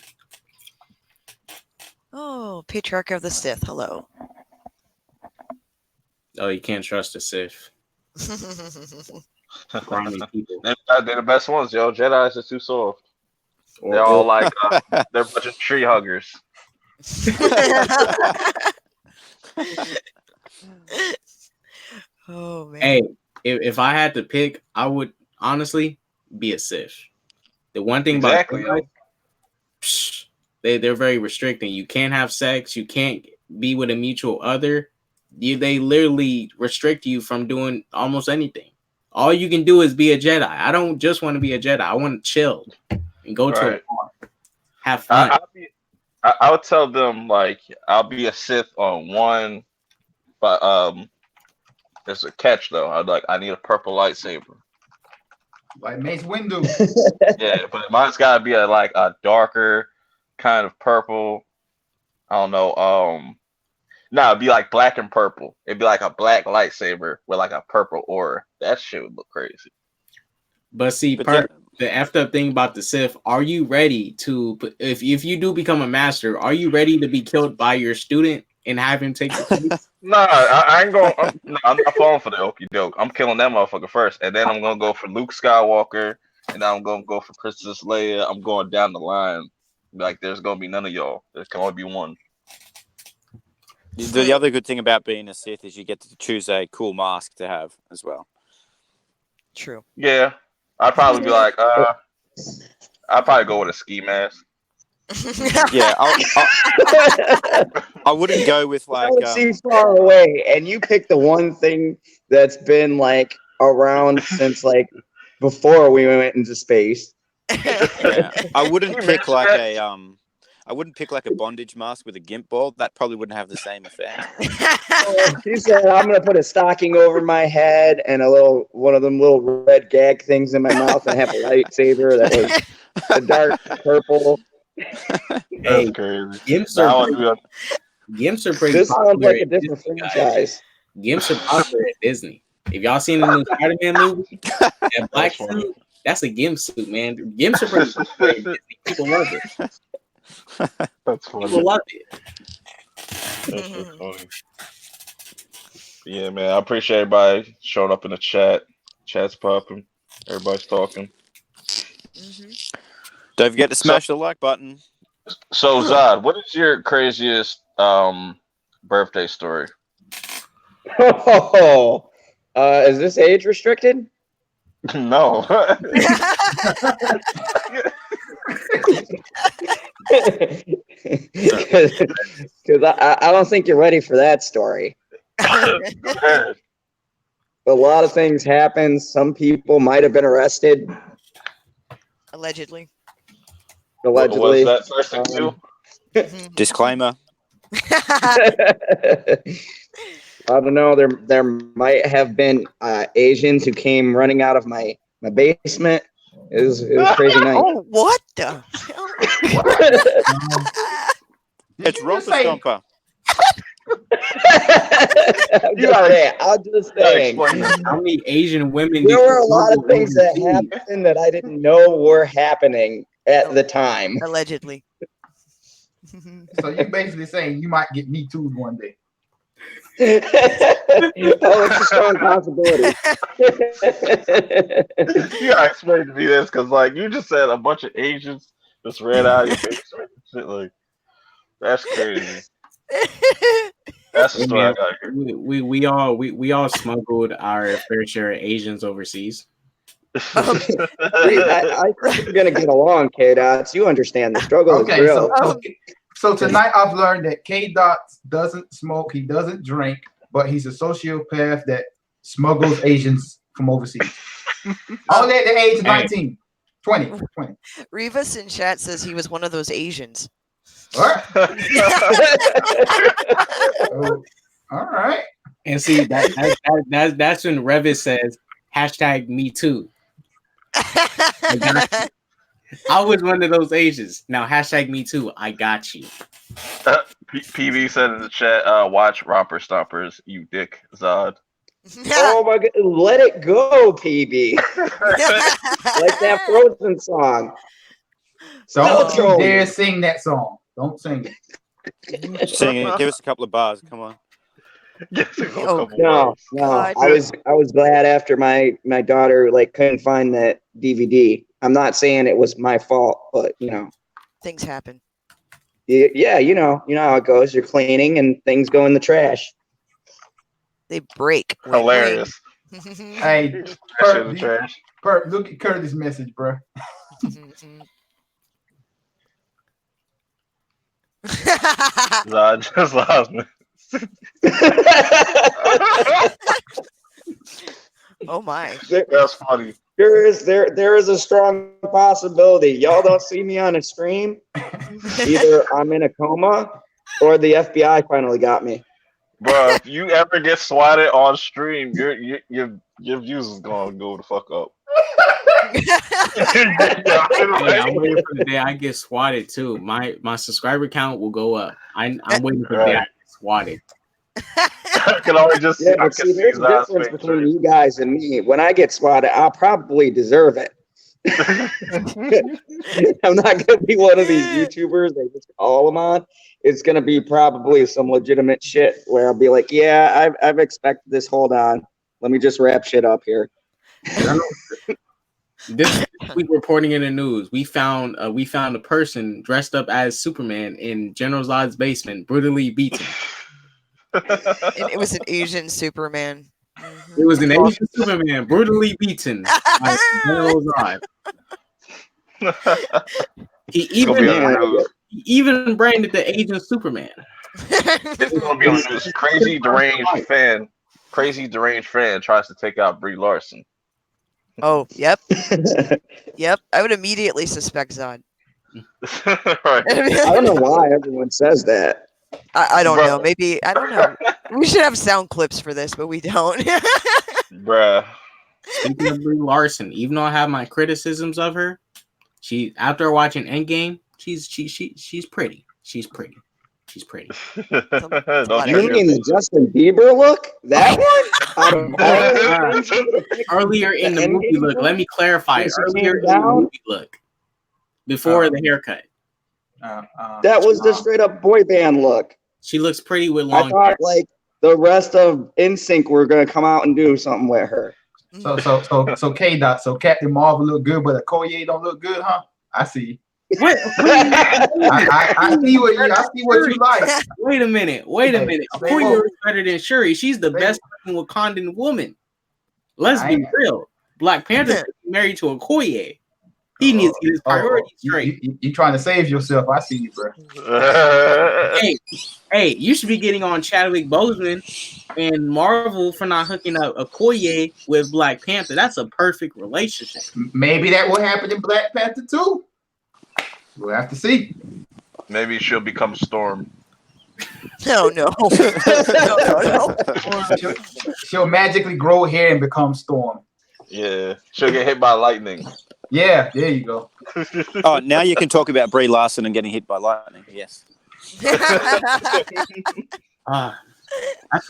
Oh, Patriarch of the Sith. Hello. Oh, you can't trust a Sith. Grimy people. They're the best ones, yo. Jedi's are too soft. They're all like they're a bunch of tree huggers. Oh man. Hey, if I had to pick, I would honestly be a Sith. The one thing about Jedi, they're very restricting. You can't have sex. You can't be with a mutual other. They literally restrict you from doing almost anything. All you can do is be a Jedi. I don't just want to be a Jedi. I want to chill and go to a bar, have fun. I would tell them like I'll be a Sith on one, but there's a catch though. I need a purple lightsaber. Like Mace Windu. Yeah, but mine's gotta be a darker kind of purple. I don't know. No, it'd be like black and purple. It'd be like a black lightsaber with like a purple aura. That shit would look crazy. But see, the effed up thing about the Sith, are you ready to, if you do become a master, are you ready to be killed by your student and have him take the place? Nah, I ain't going. I'm not falling for the okie doke. I'm killing that motherfucker first, and then I'm gonna go for Luke Skywalker, and then I'm gonna go for Princess Leia. I'm going down the line. Like, there's gonna be none of y'all. There can only be one. The other good thing about being a Sith is you get to choose a cool mask to have as well. True. Yeah, I'd probably be like, I'd probably go with a ski mask. Yeah, I wouldn't go with like. See far away, and you pick the one thing that's been like around since like before we went into space. Yeah, I wouldn't pick like a I wouldn't pick like a bondage mask with a gimp ball. That probably wouldn't have the same effect. She said, "I'm gonna put a stocking over my head and one of them little red gag things in my mouth and have a lightsaber that was a dark purple." Hey, Gimps are pretty This popular. sounds like a different franchise. Gimps are popular at Disney. If y'all seen the new Spider-Man movie, that black suit, that's a Gimp suit, man. Gimps are pretty popular at Disney. People love it. That's funny. People love it. That's so funny. Yeah, man. I appreciate everybody showing up in the chat. Chat's popping. Everybody's talking. Don't forget to smash the like button. So Zod, what is your craziest birthday story? Oh, is this age restricted? No. Because I don't think you're ready for that story. A lot of things happened. Some people might have been arrested. Allegedly. Allegedly. Was that first thing too? Disclaimer. I don't know. There might have been Asians who came running out of my basement. It was a crazy night. Oh, what the hell? It's Romper Stomper. I'm just saying. How many Asian women? There were a lot of things that happened that I didn't know were happening at the time. Allegedly. So you're basically saying you might get Me Too one day. Oh, it's a strong possibility. You gotta explain to me this because, like, you just said a bunch of Asians Just red eye your face. Shit, like that's crazy. That's the Hey, story I man, got here. we all smuggled our fair share of Asians overseas. I think we're gonna get along, Kdots. You understand the struggle is Okay, real. so tonight I've learned that Kdot doesn't smoke, he doesn't drink, but he's a sociopath that smuggles Asians from overseas. All at the age of 19, 20. Rivas in chat says he was one of those Asians. What? Oh, all right. And see that's when Revis says hashtag me too. I was one of those Asians. Now hashtag me too. I got you. PV said in the chat, watch Romper Stompers, you dick, Zod. Oh my god, let it go, PB. Like that Frozen song. Don't you dare sing that song. Don't sing it. Sing it. Give us a couple of bars. Come on. No. I was glad after my daughter couldn't find that DVD. I'm not saying it was my fault, but things happen. Yeah, you know how it goes. You're cleaning and things go in the trash. They break. Hilarious. Hey, Purp, look at Curtis' message, bro. Zod just lost me. Oh my. That's funny. There is a strong possibility. Y'all don't see me on a stream. Either I'm in a coma or the FBI finally got me. Bro, if you ever get swatted on stream, your views is gonna go the fuck up. I'm waiting for the day I get swatted too. My subscriber count will go up. I'm waiting for the day I get swatted. I can only just see there's a difference between you guys and me. When I get swatted, I'll probably deserve it. I'm not gonna be one of these YouTubers they just call them on. It's gonna be probably some legitimate shit where I'll be like, yeah, I've expected this. Hold on, let me just wrap shit up here. This week, reporting in the news, we found a person dressed up as Superman in General Zod's basement, brutally beaten. And it was an Asian Superman. Mm-hmm. It was an Asian Superman brutally beaten by General Zod. He even branded the Asian Superman. It's gonna be on the news. Crazy deranged fan tries to take out Brie Larson. Oh, yep. Yep. I would immediately suspect Zod. Right. I don't know why everyone says that. I don't know. Maybe I don't know. We should have sound clips for this, but we don't. Bruh. Speaking of Brie Larson, even though I have my criticisms of her, she after watching Endgame, she's pretty. She's pretty. She's pretty. You mean the Justin Bieber look? That one? Earlier in the movie look. Let me clarify. Earlier in the movie look. Before the haircut. That was the straight up boy band look. She looks pretty with long hair. I thought the rest of NSYNC were gonna come out and do something with her. So Kdot. So Captain Marvel look good, but Okoye don't look good, huh? I see. What? I see what you like. Wait a minute. Okoye is better than Shuri. She's the best Wakandan woman. Let's be real. Black Panther is married to Okoye. He needs to get his priorities straight. You trying to save yourself? I see you, bro. Hey, you should be getting on Chadwick Boseman and Marvel for not hooking up Okoye with Black Panther. That's a perfect relationship. Maybe that will happen in Black Panther too. We'll have to see. Maybe she'll become Storm. No. She'll magically grow hair and become Storm. Yeah, she'll get hit by lightning. Yeah, there you go. Oh, now you can talk about Brie Larson and getting hit by lightning. Yes.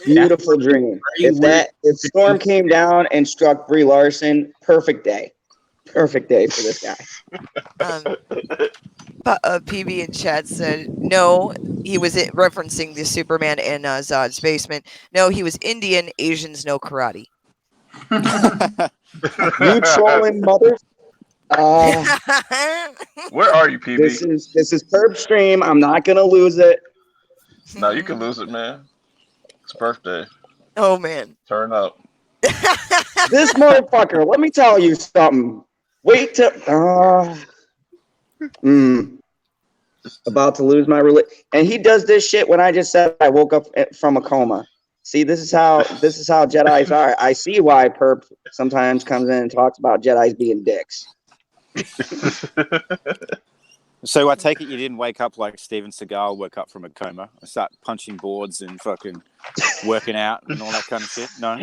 Beautiful dream. If Storm came down and struck Brie Larson, perfect day. Perfect day for this guy. PB in chat said no. He was referencing the Superman in Zod's basement. No, he was Indian. Asians know karate. You trolling mothers. Where are you, PB? This is Purp stream. I'm not gonna lose it. No, you can lose it, man. It's birthday. Oh man. Turn up. This motherfucker. Let me tell you something. Wait till. About to lose my religion, and he does this shit when I just said I woke up from a coma. See, this is how Jedis are. I see why Purp sometimes comes in and talks about Jedis being dicks. So I take it you didn't wake up like Steven Seagal woke up from a coma and start punching boards and fucking working out and all that kind of shit? No?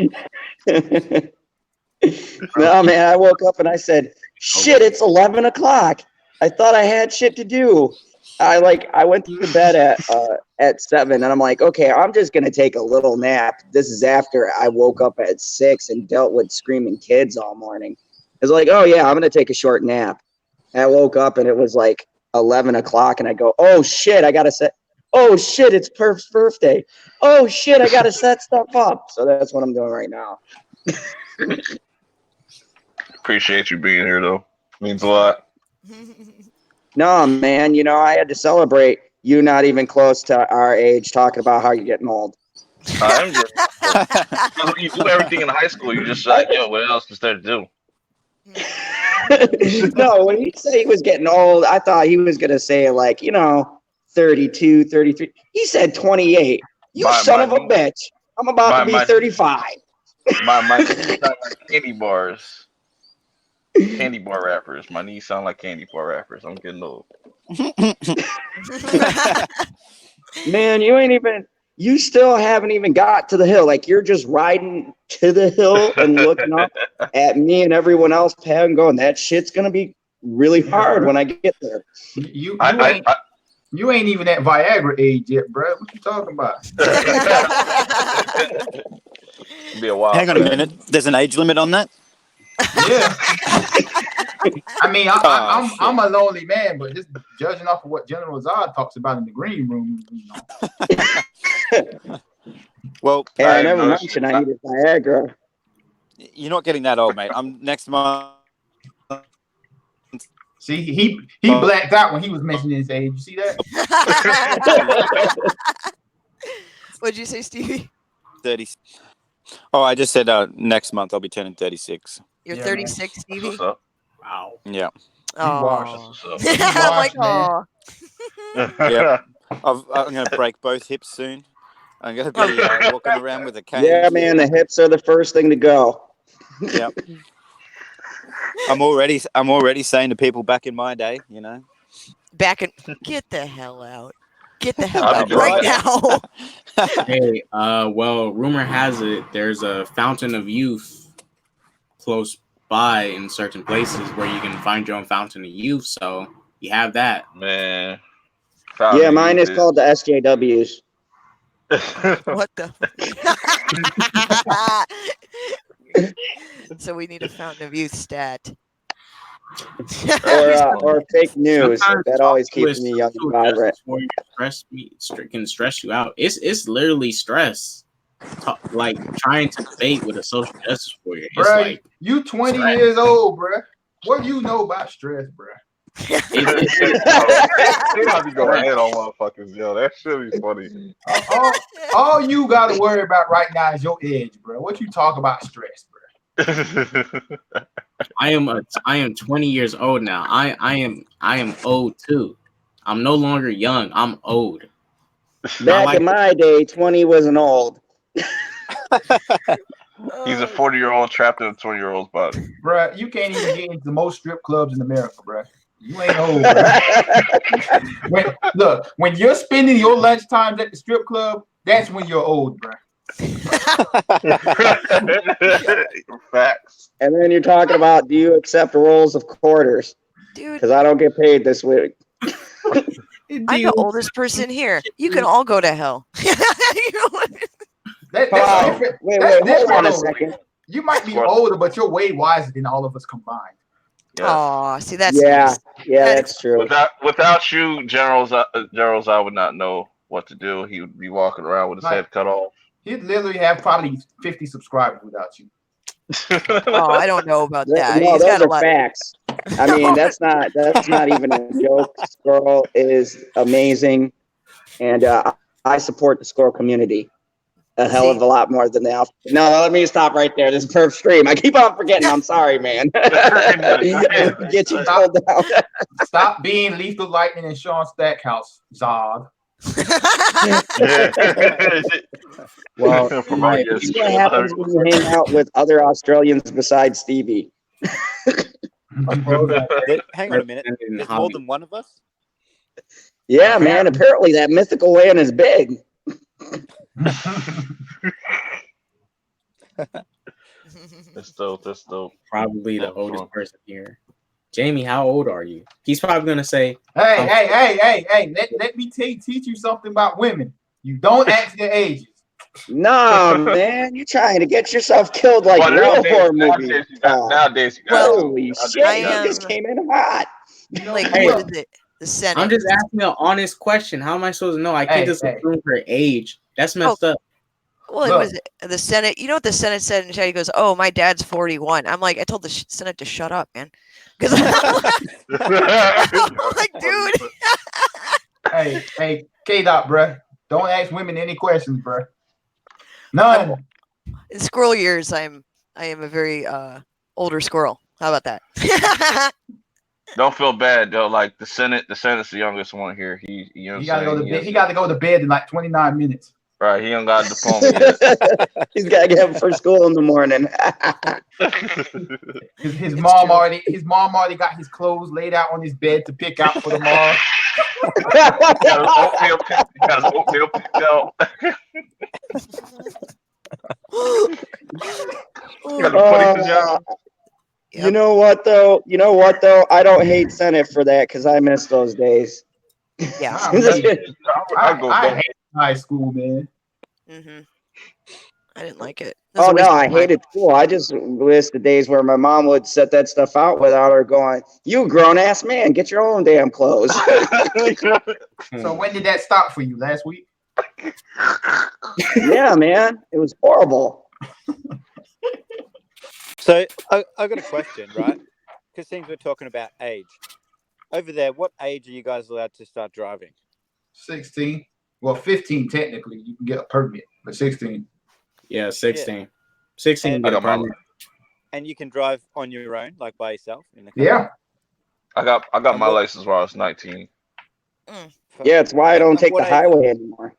No, man, I woke up and I said, shit, it's 11 o'clock. I thought I had shit to do. I went to bed at 7 and I'm like, okay, I'm just going to take a little nap. This is after I woke up at 6 and dealt with screaming kids all morning. It's like, oh yeah, I'm going to take a short nap. And I woke up and it was like 11 o'clock and I go, oh shit, oh shit, it's Purp's birthday. Oh shit, I got to set stuff up. So that's what I'm doing right now. Appreciate you being here, though. Means a lot. No, man, I had to celebrate you not even close to our age talking about how you're getting old. I'm just, you do everything in high school. You just like, yo, what else is there to do? No, when he said he was getting old, I thought he was going to say 32, 33. He said 28. You son of a bitch. I'm about to be 35. My knees sound like candy bars. Candy bar rappers. My knees sound like candy bar rappers. I'm getting old. Man, you still haven't even got to the hill. Like, you're just riding to the hill and looking up at me and everyone else and going, that shit's going to be really hard when I get there. You ain't even at Viagra age yet, bro. What you talking about? Be a while. Hang on a minute. There's an age limit on that? Yeah. I mean, I'm a lonely man, but just judging off of what General Zod talks about in the green room, Well, hey, I never mentioned I needed Viagra. You're not getting that old, mate. I'm next month. See, he blacked out when he was mentioning his age. You see that? What'd you say, Stevie? 30. Oh, I just said next month I'll be turning 36. You're 36, Stevie? What's up? Wow. Yeah. Oh. I'm like, oh. Yeah. I'm going to break both hips soon. I'm going to be walking around with a cane. Yeah, man, the hips are the first thing to go. Yep. I'm already saying to people back in my day, Get the hell out. Get the hell I'll out be right right. now. Hey, well, rumor has it there's a fountain of youth close by in certain places where you can find your own fountain of youth. So you have that. Man. Yeah, mine is called the SJWs. What the? So we need a fountain of youth stat. or fake news. That always keeps me young and vibrant. Can stress you out. It's literally stress. Like trying to debate with a social justice warrior. It's bruh, like you 20 years old, bruh. What do you know about stress, bruh? They have to go ahead on motherfuckers, yo. That should be funny. All you gotta worry about right now is your age, bro. What you talk about stress, bro? I am 20 years old now. I am old too. I'm no longer young. I'm old. Back in my day, 20 wasn't old. He's a 40-year-old trapped in a 20-year-old's body. Bruh, you can't even get into most strip clubs in America, bruh. You ain't old, bruh. when you're spending your lunch times at the strip club, that's when you're old, bruh. Facts. And then you're talking about, do you accept rolls of quarters? Dude. Because I don't get paid this week. I'm the oldest person here. You can all go to hell. That's different. Wait, hold on a second. You might be older, but you're way wiser than all of us combined. Yes. Oh, see, that's nice. Yeah, that's true. Without you, Generals, I would not know what to do. He would be walking around with his head cut off. He'd literally have probably 50 subscribers without you. Oh, I don't know about that. No, He's those got a are lot. facts. I mean, that's not even a joke. Squirrel is amazing, and I support the squirrel community a hell of a lot more than the alpha. No, let me stop right there. This is Purp stream. I keep on forgetting. I'm sorry, man. Get you pulled down. Stop being Lethal Lightning and Sean Stackhouse, Zod. Well, that's what happens when you hang out with other Australians besides Stevie. Hang on a minute. There's more than one of us? Yeah, man. Apparently that mythical land is big. That's dope. That's dope. Probably the oldest person here. Jamie, how old are you? He's probably gonna say, Hey. Let me teach you something about women. You don't ask their ages. No, man, you're trying to get yourself killed like real horror movies. Nowadays, you Well, holy shit, you just came in hot. Like, Hey, what is it? The Senate. I'm just asking an honest question. How am I supposed to know? I can't just assume her age. That's messed up. Well, it was the Senate. You know what the Senate said in the chat? He goes, "Oh, my dad's 41." I'm like, I told the Senate to shut up, man. Because I'm like, dude. hey, Kdot, bro. Don't ask women any questions, bro. None. In squirrel years, I am a very older squirrel. How about that? Don't feel bad though. Like the Senate's the youngest one here. He got to go to bed. He got to go to bed in like 29 minutes. Right, he don't got a diploma yet. He's got to get up for school in the morning. his mom already got his clothes laid out on his bed to pick out for tomorrow. Got his oatmeal picked out. You know what though? I don't hate Senate for that because I miss those days. Yeah, I hate high school, man. I didn't like it. Oh no, I hated school. I just miss the days where my mom would set that stuff out without her going, "You grown ass man, get your own damn clothes." So when did that stop for you? Last week? Yeah, man, it was horrible. So I got a question, right? Because since we're talking about age, over there, what age are you guys allowed to start driving? 16. Well, 15 technically. You can get a permit, but 16. Yeah, 16. Yeah. 16. And you can drive on your own, like by yourself in the car? Yeah. I got my license while I was 19. Yeah, it's why I don't take the highway anymore.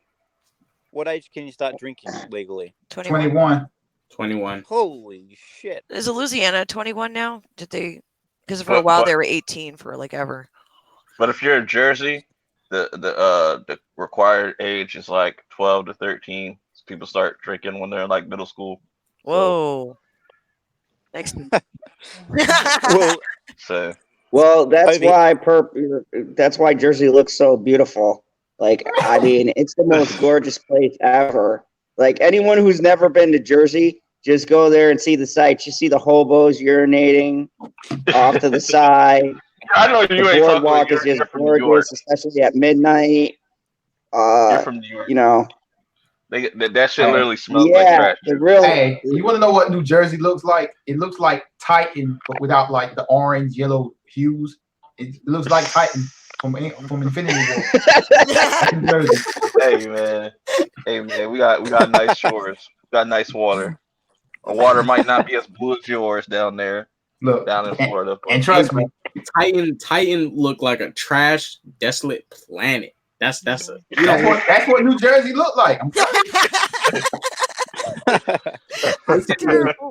What age can you start drinking legally? 21. 21. Holy shit! Is Louisiana 21 now? Did they? Because for a while they were 18 for like ever. But if you're in Jersey, the required age is like 12 to 13. So people start drinking when they're in like middle school. Whoa. Next. Well, that's why that's why Jersey looks so beautiful. Like, I mean, it's the most gorgeous place ever. Like, anyone who's never been to Jersey, just go there and see the sights. You see the hobos urinating off to the side. I know you ain't boardwalk is just gorgeous, especially at midnight. You're from New York. You know, that shit literally smells like trash. Hey, you want to know what New Jersey looks like? It looks like Titan, but without like the orange, yellow hues. It looks like Titan from Infinity War. Hey man, we got nice shores. We got nice water. Our water might not be as blue as yours down there. Look, down in Florida. And trust me, Titan looked like a trash, desolate planet. That's what New Jersey looked like.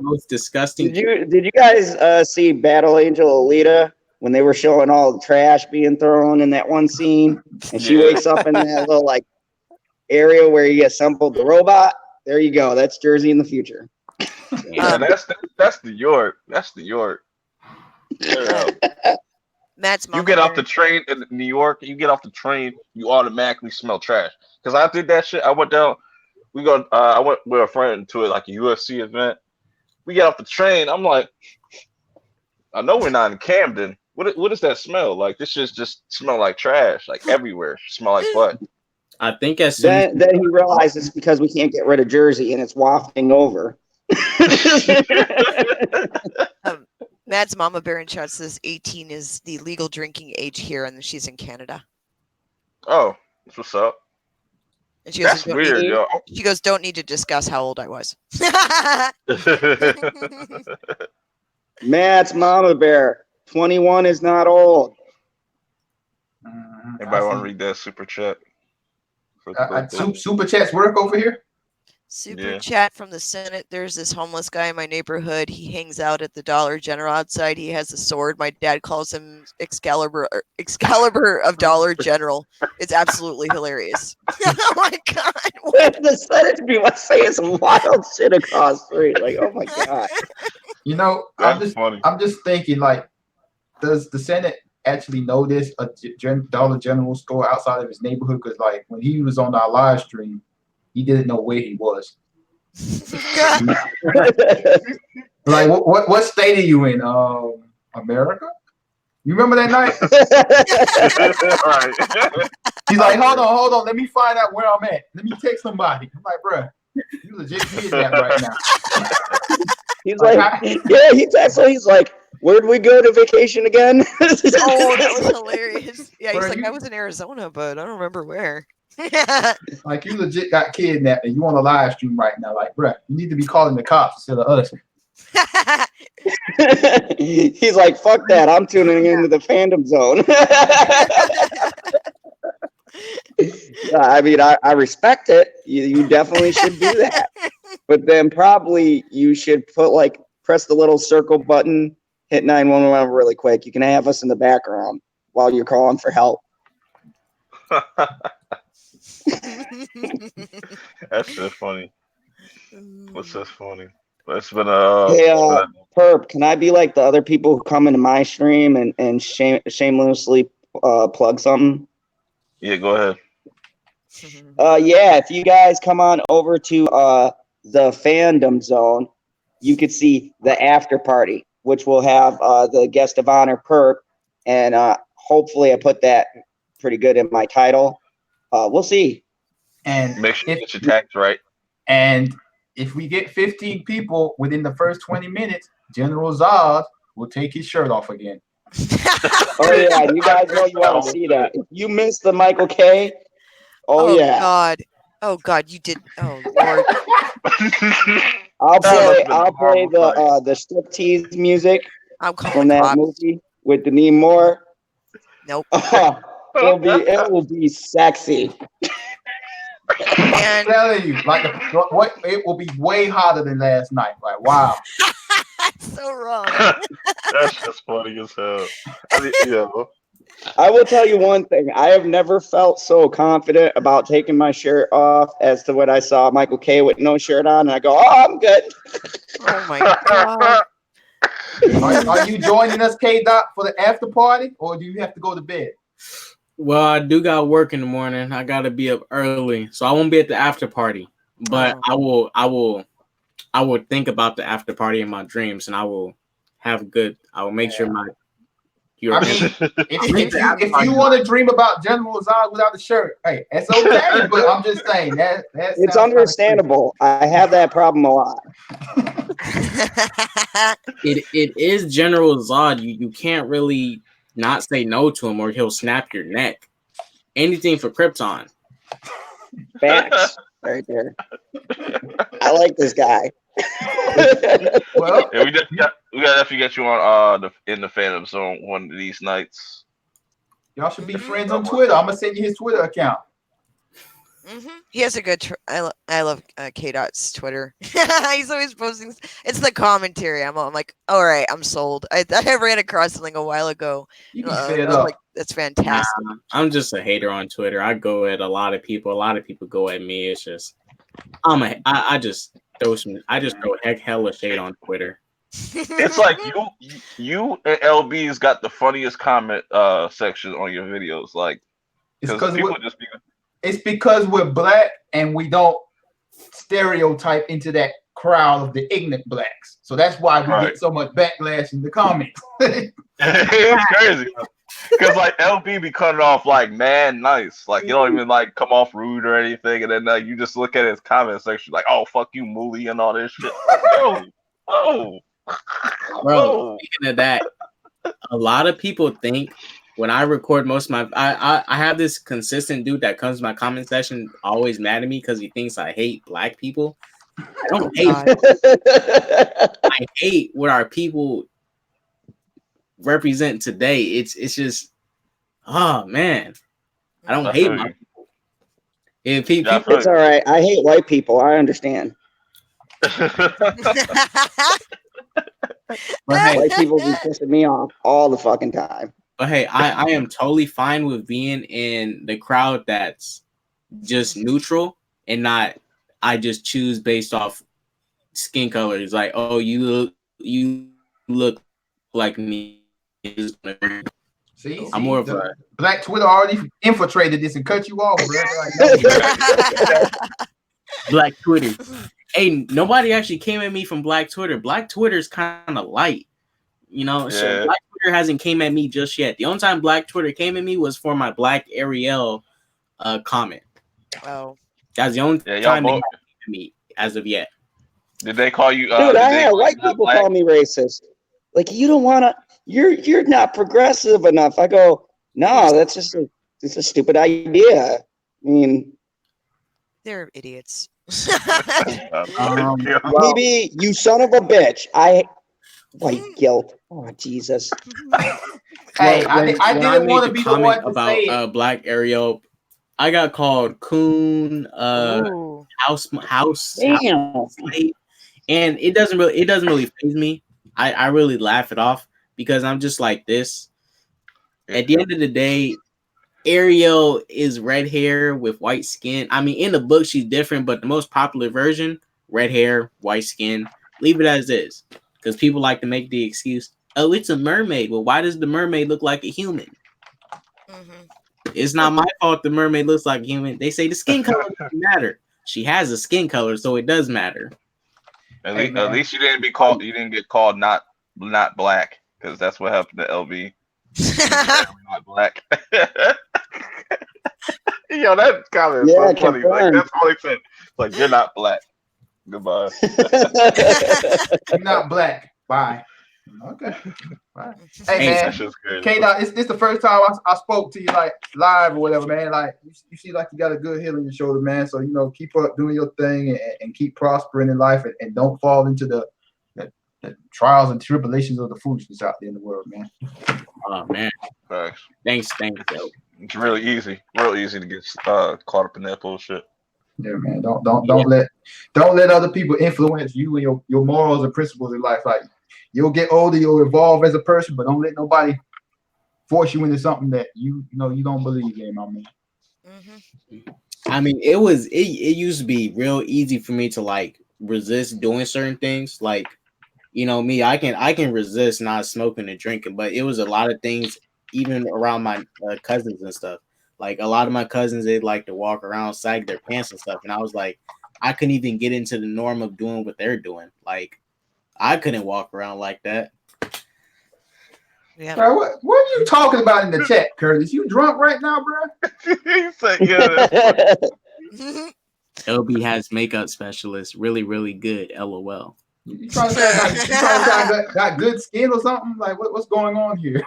Most disgusting. Did you guys see Battle Angel Alita when they were showing all the trash being thrown in that one scene, and she wakes up in that little like area where you assembled the robot? There you go. That's Jersey in the future. Yeah, that's New York. That's New York. Matt's mom. You get off the train in New York. You get off the train. You automatically smell trash. Because I did that shit. I went down. I went with a friend to like a UFC event. We get off the train. I'm like, I know we're not in Camden. What does that smell like? This shit just smell like trash, like everywhere. Smell like butt. I think then he realizes it's because we can't get rid of Jersey and it's wafting over. Mad's Mama Bear in chat says 18 is the legal drinking age here, and she's in Canada. Oh, that's what's up. And she goes, That's weird, yo. She goes, don't need to discuss how old I was. Matt's Mama Bear. 21 is not old. Anybody want to read that super chat? Super chats work over here? Super chat from the Senate. There's this homeless guy in my neighborhood. He hangs out at the Dollar General outside. He has a sword. My dad calls him Excalibur of Dollar General. It's absolutely hilarious. Oh my god! The Senate be saying some wild shit across the street. Like, oh my god. You know, I'm just thinking, like, does the Senate actually know this Dollar General store outside of his neighborhood? Because, like, when he was on our live stream, he didn't know where he was. Like, what state are you in? America? You remember that night? Right. He's like, hold on. Let me find out where I'm at. Let me text somebody. I'm like, bruh, you legit kidnapped right now. He's like, yeah, he's like, where'd we go to vacation again? Oh, that was hilarious. Yeah, he's like, I was in Arizona, but I don't remember where. Like, you legit got kidnapped and you on a live stream right now. Like, bruh, you need to be calling the cops instead of us. He's like, fuck that. I'm tuning into the fandom zone. I mean, I respect it. You definitely should do that. But then probably you should press the little circle button, hit 911 really quick. You can have us in the background while you're calling for help. That's so funny. What's so funny? It's been Hey, Purp, can I be like the other people who come into my stream and shamelessly plug something? Yeah, go ahead. Yeah, if you guys come on over to the fandom zone, you could see the after party, which will have the guest of honor Purp, and hopefully I put that pretty good in my title. We'll see. And make sure you get your tags right. And if we get 15 people within the first 20 minutes, General Zod will take his shirt off again. Oh yeah, you guys know you want to see that. If you missed the Michael K. Oh yeah. Oh God, you did. Oh Lord. I'll play the striptease music from that movie with Demi Moore. Nope. It will be sexy. I'm telling you, like it will be way hotter than last night. Like, wow. That's so wrong. That's just funny as hell. I will tell you one thing. I have never felt so confident about taking my shirt off as to when I saw Michael K with no shirt on, and I go, "Oh, I'm good." Oh my God. Are you joining us, Kdot, for the after party, or do you have to go to bed? Well, I do got work in the morning. I gotta be up early, so I won't be at the after party. But I will think about the after party in my dreams, and I will make sure my. If you want to dream about General Zod without the shirt, hey, that's okay. But I'm just saying that it's understandable. I have that problem a lot. It is General Zod. You can't really not say no to him, or he'll snap your neck. Anything for Krypton. Facts right there. I like this guy. Well, yeah, we got definitely get you on in the fandom zone one of these nights. Y'all should be friends on Twitter. I'm gonna send you his Twitter account. He has a good. I love Kdot's Twitter. He's always posting. It's the commentary. I'm like, all right, I'm sold. I ran across something a while ago. You can set it up. Like, that's fantastic. I'm just a hater on Twitter. I go at a lot of people. A lot of people go at me. It's just I just throw hella shade on Twitter. It's like you and LB's got the funniest comment section on your videos. Like, it's because we're black and we don't stereotype into that crowd of the ignorant blacks. So that's why we get so much backlash in the comments. It's crazy. Because like LB be cutting off like man nice. Like you don't even like come off rude or anything. And then you just look at his comment section like, oh fuck you, Mooly and all this shit. Like, oh. Bro, speaking of that, a lot of people think when I record most of my, I have this consistent dude that comes to my comment section always mad at me because he thinks I hate black people. I don't hate. I hate what our people represent today. It's just, oh man, I don't hate my people. If people, it's all right. I hate white people. I understand. But hey, white people be pissing me off all the fucking time. But hey, I am totally fine with being in the crowd that's just neutral and not. I just choose based off skin color. It's like, oh, you look like me. See, I'm more of a Black Twitter already infiltrated this and cut you off, bro. Like, Black Twitter. Hey, nobody actually came at me from Black Twitter. Black Twitter's kind of light, you know. Yeah. So Black Twitter hasn't came at me just yet. The only time Black Twitter came at me was for my Black Ariel comment. Oh, That's the only time they came at me as of yet. Did they call you? Dude, I had white people call me racist. Like, you don't want to. You're not progressive enough. I go, no, that's just it's a stupid idea. I mean, they're idiots. Maybe you son of a bitch. White guilt. Oh Jesus. Hey, I didn't want to be the one to say about Black Ariel. I got called coon, house, slave, and it doesn't really faze me. I really laugh it off because I'm just like this. At the end of the day, Ariel is red hair with white skin. I mean, in the book, she's different, but the most popular version, red hair, white skin. Leave it as is. Because people like to make the excuse, oh, it's a mermaid. Well, why does the mermaid look like a human? Mm-hmm. It's not my fault the mermaid looks like a human. They say the skin color doesn't matter. She has a skin color, so it does matter. At least you didn't be called. You didn't get called not black, because that's what happened to LB. Not black. Yo, that comment is so funny. Like, that's all he said. Like, you're not black. Goodbye. You're not black. Bye. Okay. Bye. Hey man, Kdot, it's the first time I spoke to you like live or whatever, man. Like you see, like you got a good head on your shoulder, man. So keep up doing your thing and keep prospering in life and don't fall into the trials and tribulations of the foolishness out there in the world, man. Oh man. Thanks. Yo. It's real easy to get caught up in that bullshit. Yeah, man. Don't let other people influence you and your morals and principles in life. Like, you'll get older, you'll evolve as a person, but don't let nobody force you into something that you don't believe in, my man. Mm-hmm. I mean, it used to be real easy for me to like resist doing certain things. Like, me, I can resist not smoking and drinking, but it was a lot of things, even around my cousins and stuff. Like, a lot of my cousins, they like to walk around, sag their pants and stuff. And I was like, I couldn't even get into the norm of doing what they're doing. Like, I couldn't walk around like that. Yeah. Bro, what are you talking about in the chat, Curtis? You drunk right now, bro? He said, yeah. LB has makeup specialist. Really, really good. LOL. You trying to say got good skin or something? Like, what's going on here?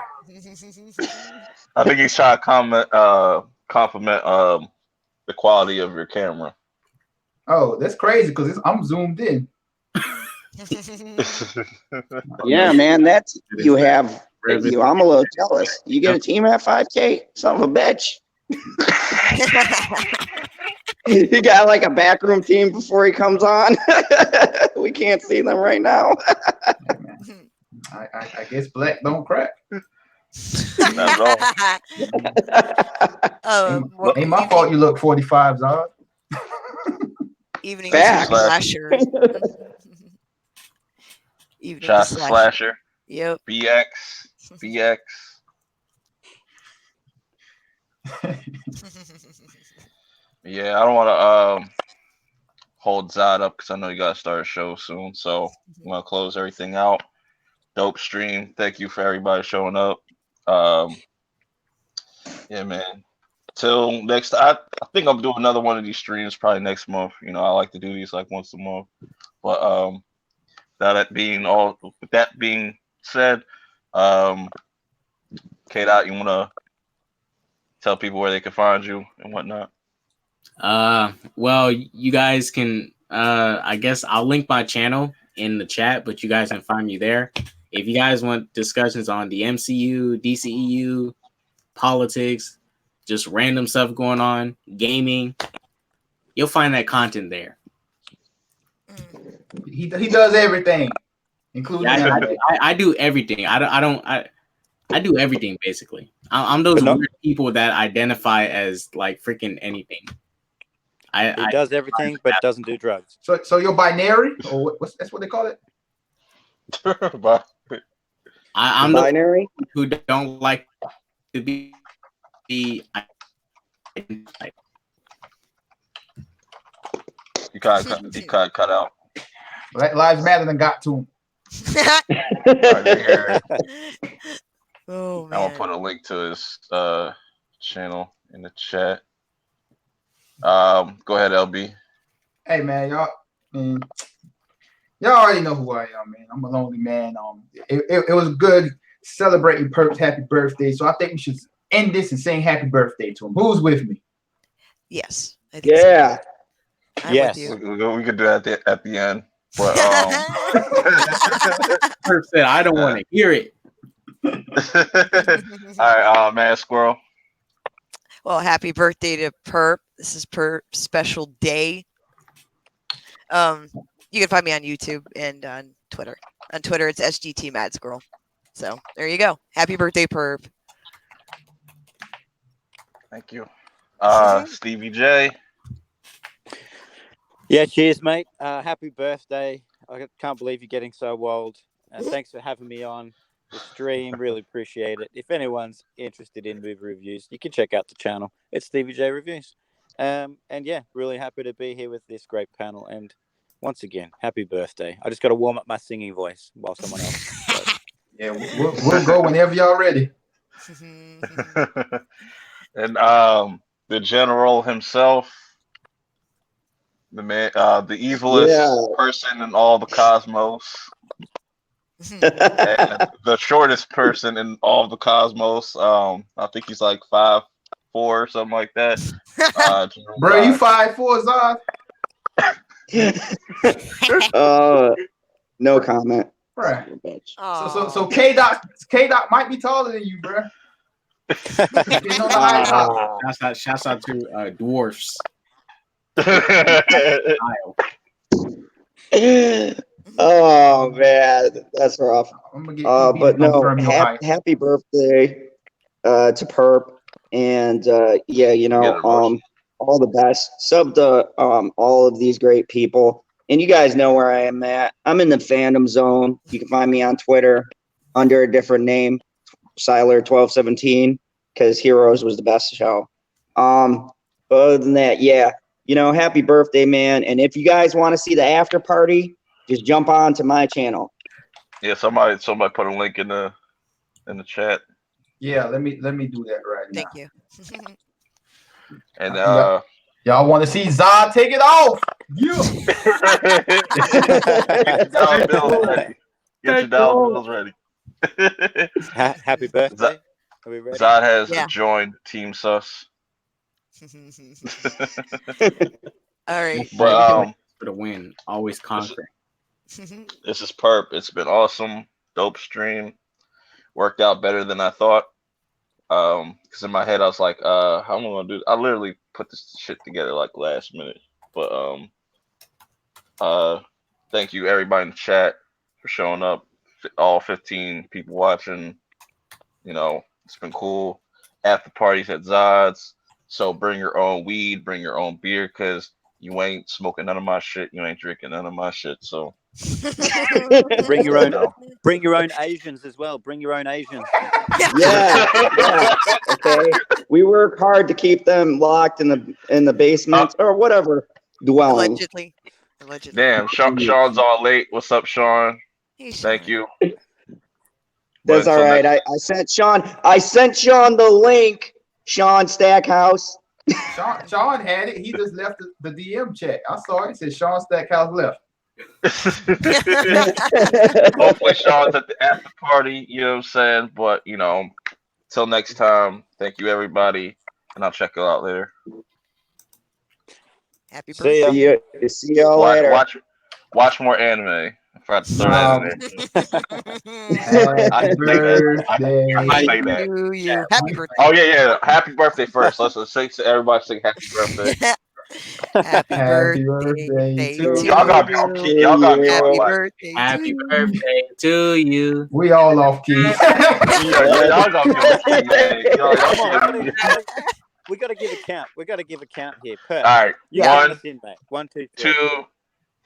I think he's trying to compliment the quality of your camera. Oh, that's crazy because I'm zoomed in. Yeah, man, that's you have. I'm a little jealous. You get a team at 5K, son of a bitch. You got like a backroom team before he comes on. We can't see them right now. I guess black don't crack. Not at all. Ain't my fault you look 45, Zod. Evening slasher. Evening slasher. Yep. BX. Yeah, I don't want to hold Zod up because I know you got to start a show soon. So I'm going to close everything out. Dope stream. Thank you for everybody showing up. Yeah, man. Till next, I think I'm doing another one of these streams probably next month. I like to do these like once a month. But with that being said, Kdot, you wanna tell people where they can find you and whatnot? Well, you guys can. I guess I'll link my channel in the chat, but you guys can find me there. If you guys want discussions on the MCU, DCEU, politics, just random stuff going on, gaming, you'll find that content there. He does everything, including I do everything. I do everything basically. I'm those weird people that identify as like freaking anything. He does everything, but doesn't do drugs. So you're binary, or that's what they call it? I'm binary who don't like to be identified. You cut out. Black Lives Matter and got to him. Oh man. I'll put a link to his channel in the chat. Go ahead, LB. Hey man, y'all already know who I am, man. I'm a lonely man. It was good celebrating Purp's happy birthday, so I think we should end this and sing happy birthday to him. Who's with me? Yes. I think yeah so. Yes. We could do that at the end. But Purp said I don't want to hear it. all right, man, squirrel. Well, happy birthday to Purp. This is Purp's special day. You can find me on YouTube and on Twitter. On Twitter, it's SGT Mad Squirrel. So there you go. Happy birthday, Purp. Thank you. Stevie J. Yeah, cheers, mate. Happy birthday. I can't believe you're getting so old. Thanks for having me on the stream. Really appreciate it. If anyone's interested in movie reviews, you can check out the channel. It's Stevie J Reviews. And yeah, really happy to be here with this great panel. And once again, happy birthday. I just got to warm up my singing voice while someone else does. Yeah, we'll go whenever y'all ready. And the general himself, the man, the evilest person in all the cosmos, and the shortest person in all the cosmos. I think he's like 5'4" or something like that. Bro, you 5'4", Zod? No comment. Right. So Kdot might be taller than you, bro. Shouts out to dwarfs. Oh man, that's rough. But no, happy birthday to Purp, and yeah, you know, all the best. Sub to all of these great people, and you guys know where I am at. I'm in the fandom zone. You can find me on Twitter under a different name, Siler1217, because Heroes was the best show. But other than that, yeah, you know, happy birthday, man. And if you guys want to see the after party, just jump on to my channel. Yeah, somebody put a link in the chat. Yeah, let me do that right now. Thank you. And y'all want to see Zod take it off? Yeah. Get your dollar bills ready. Happy birthday. Are we ready? Zod has joined Team Sus. All right. But for the win, always conquer. This is Purp. It's been awesome. Dope stream. Worked out better than I thought. Because in my head I was like, how am I gonna do? I literally put this shit together like last minute. But thank you everybody in the chat for showing up. All 15 people watching. You know, it's been cool. After parties at Zod's. So bring your own weed, bring your own beer, because you ain't smoking none of my shit. You ain't drinking none of my shit. So bring your own. Bring your own Asians as well. Bring your own Asians. Yeah. Okay. We work hard to keep them locked in the basement or whatever dwelling. Allegedly. Damn, Sean's all late. What's up, Sean? Hey, Sean. Thank you. That's all right. I sent Sean the link. Sean Stackhouse. Sean had it. He just left the DM chat. I saw it. It said Sean Stackhouse left. Hopefully Sean's at the after party, you know what I'm saying? But till next time, thank you everybody, and I'll check you out later. Happy See ya. birthday. See y'all later. Watch more anime. I forgot to throw that in there. I Happy can say that. I can birthday say that. To you. Happy birthday. Oh yeah. Happy birthday first. Let's sing. Everybody sing happy birthday. Happy Happy birthday birthday to to Y'all gotta be you. on key. Y'all gotta be on Happy like. birthday to Happy you. birthday to you. We all off key. Yeah, y'all gotta be on key, man. Y'all Come on, can't be. we gotta give a count. We gotta give a count here. Purp, All right. you Yeah. count 1, us in, mate. 1, 2, 3. 2,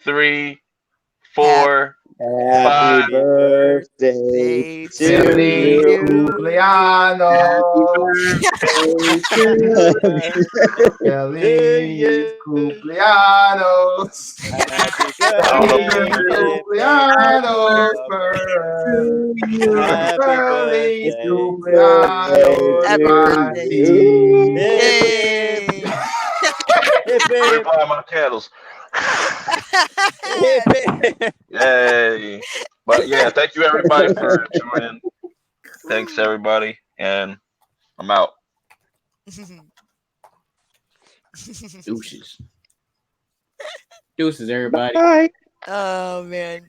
3, 4, Happy 5. birthday to Feliz you. cumpleaños. Feliz cumpleaños. Happy I don't know if Feliz you birthday, can cumpleaños, To you. Happy Feliz birthday cumpleaños Happy para birthday. ti. Hip, Yay. hip, hip, Let me hip, blow my candles. hip, hip. Yay. But yeah, thank you everybody for joining. Thanks everybody. And I'm out. Deuces. Deuces, everybody. Bye. Oh man.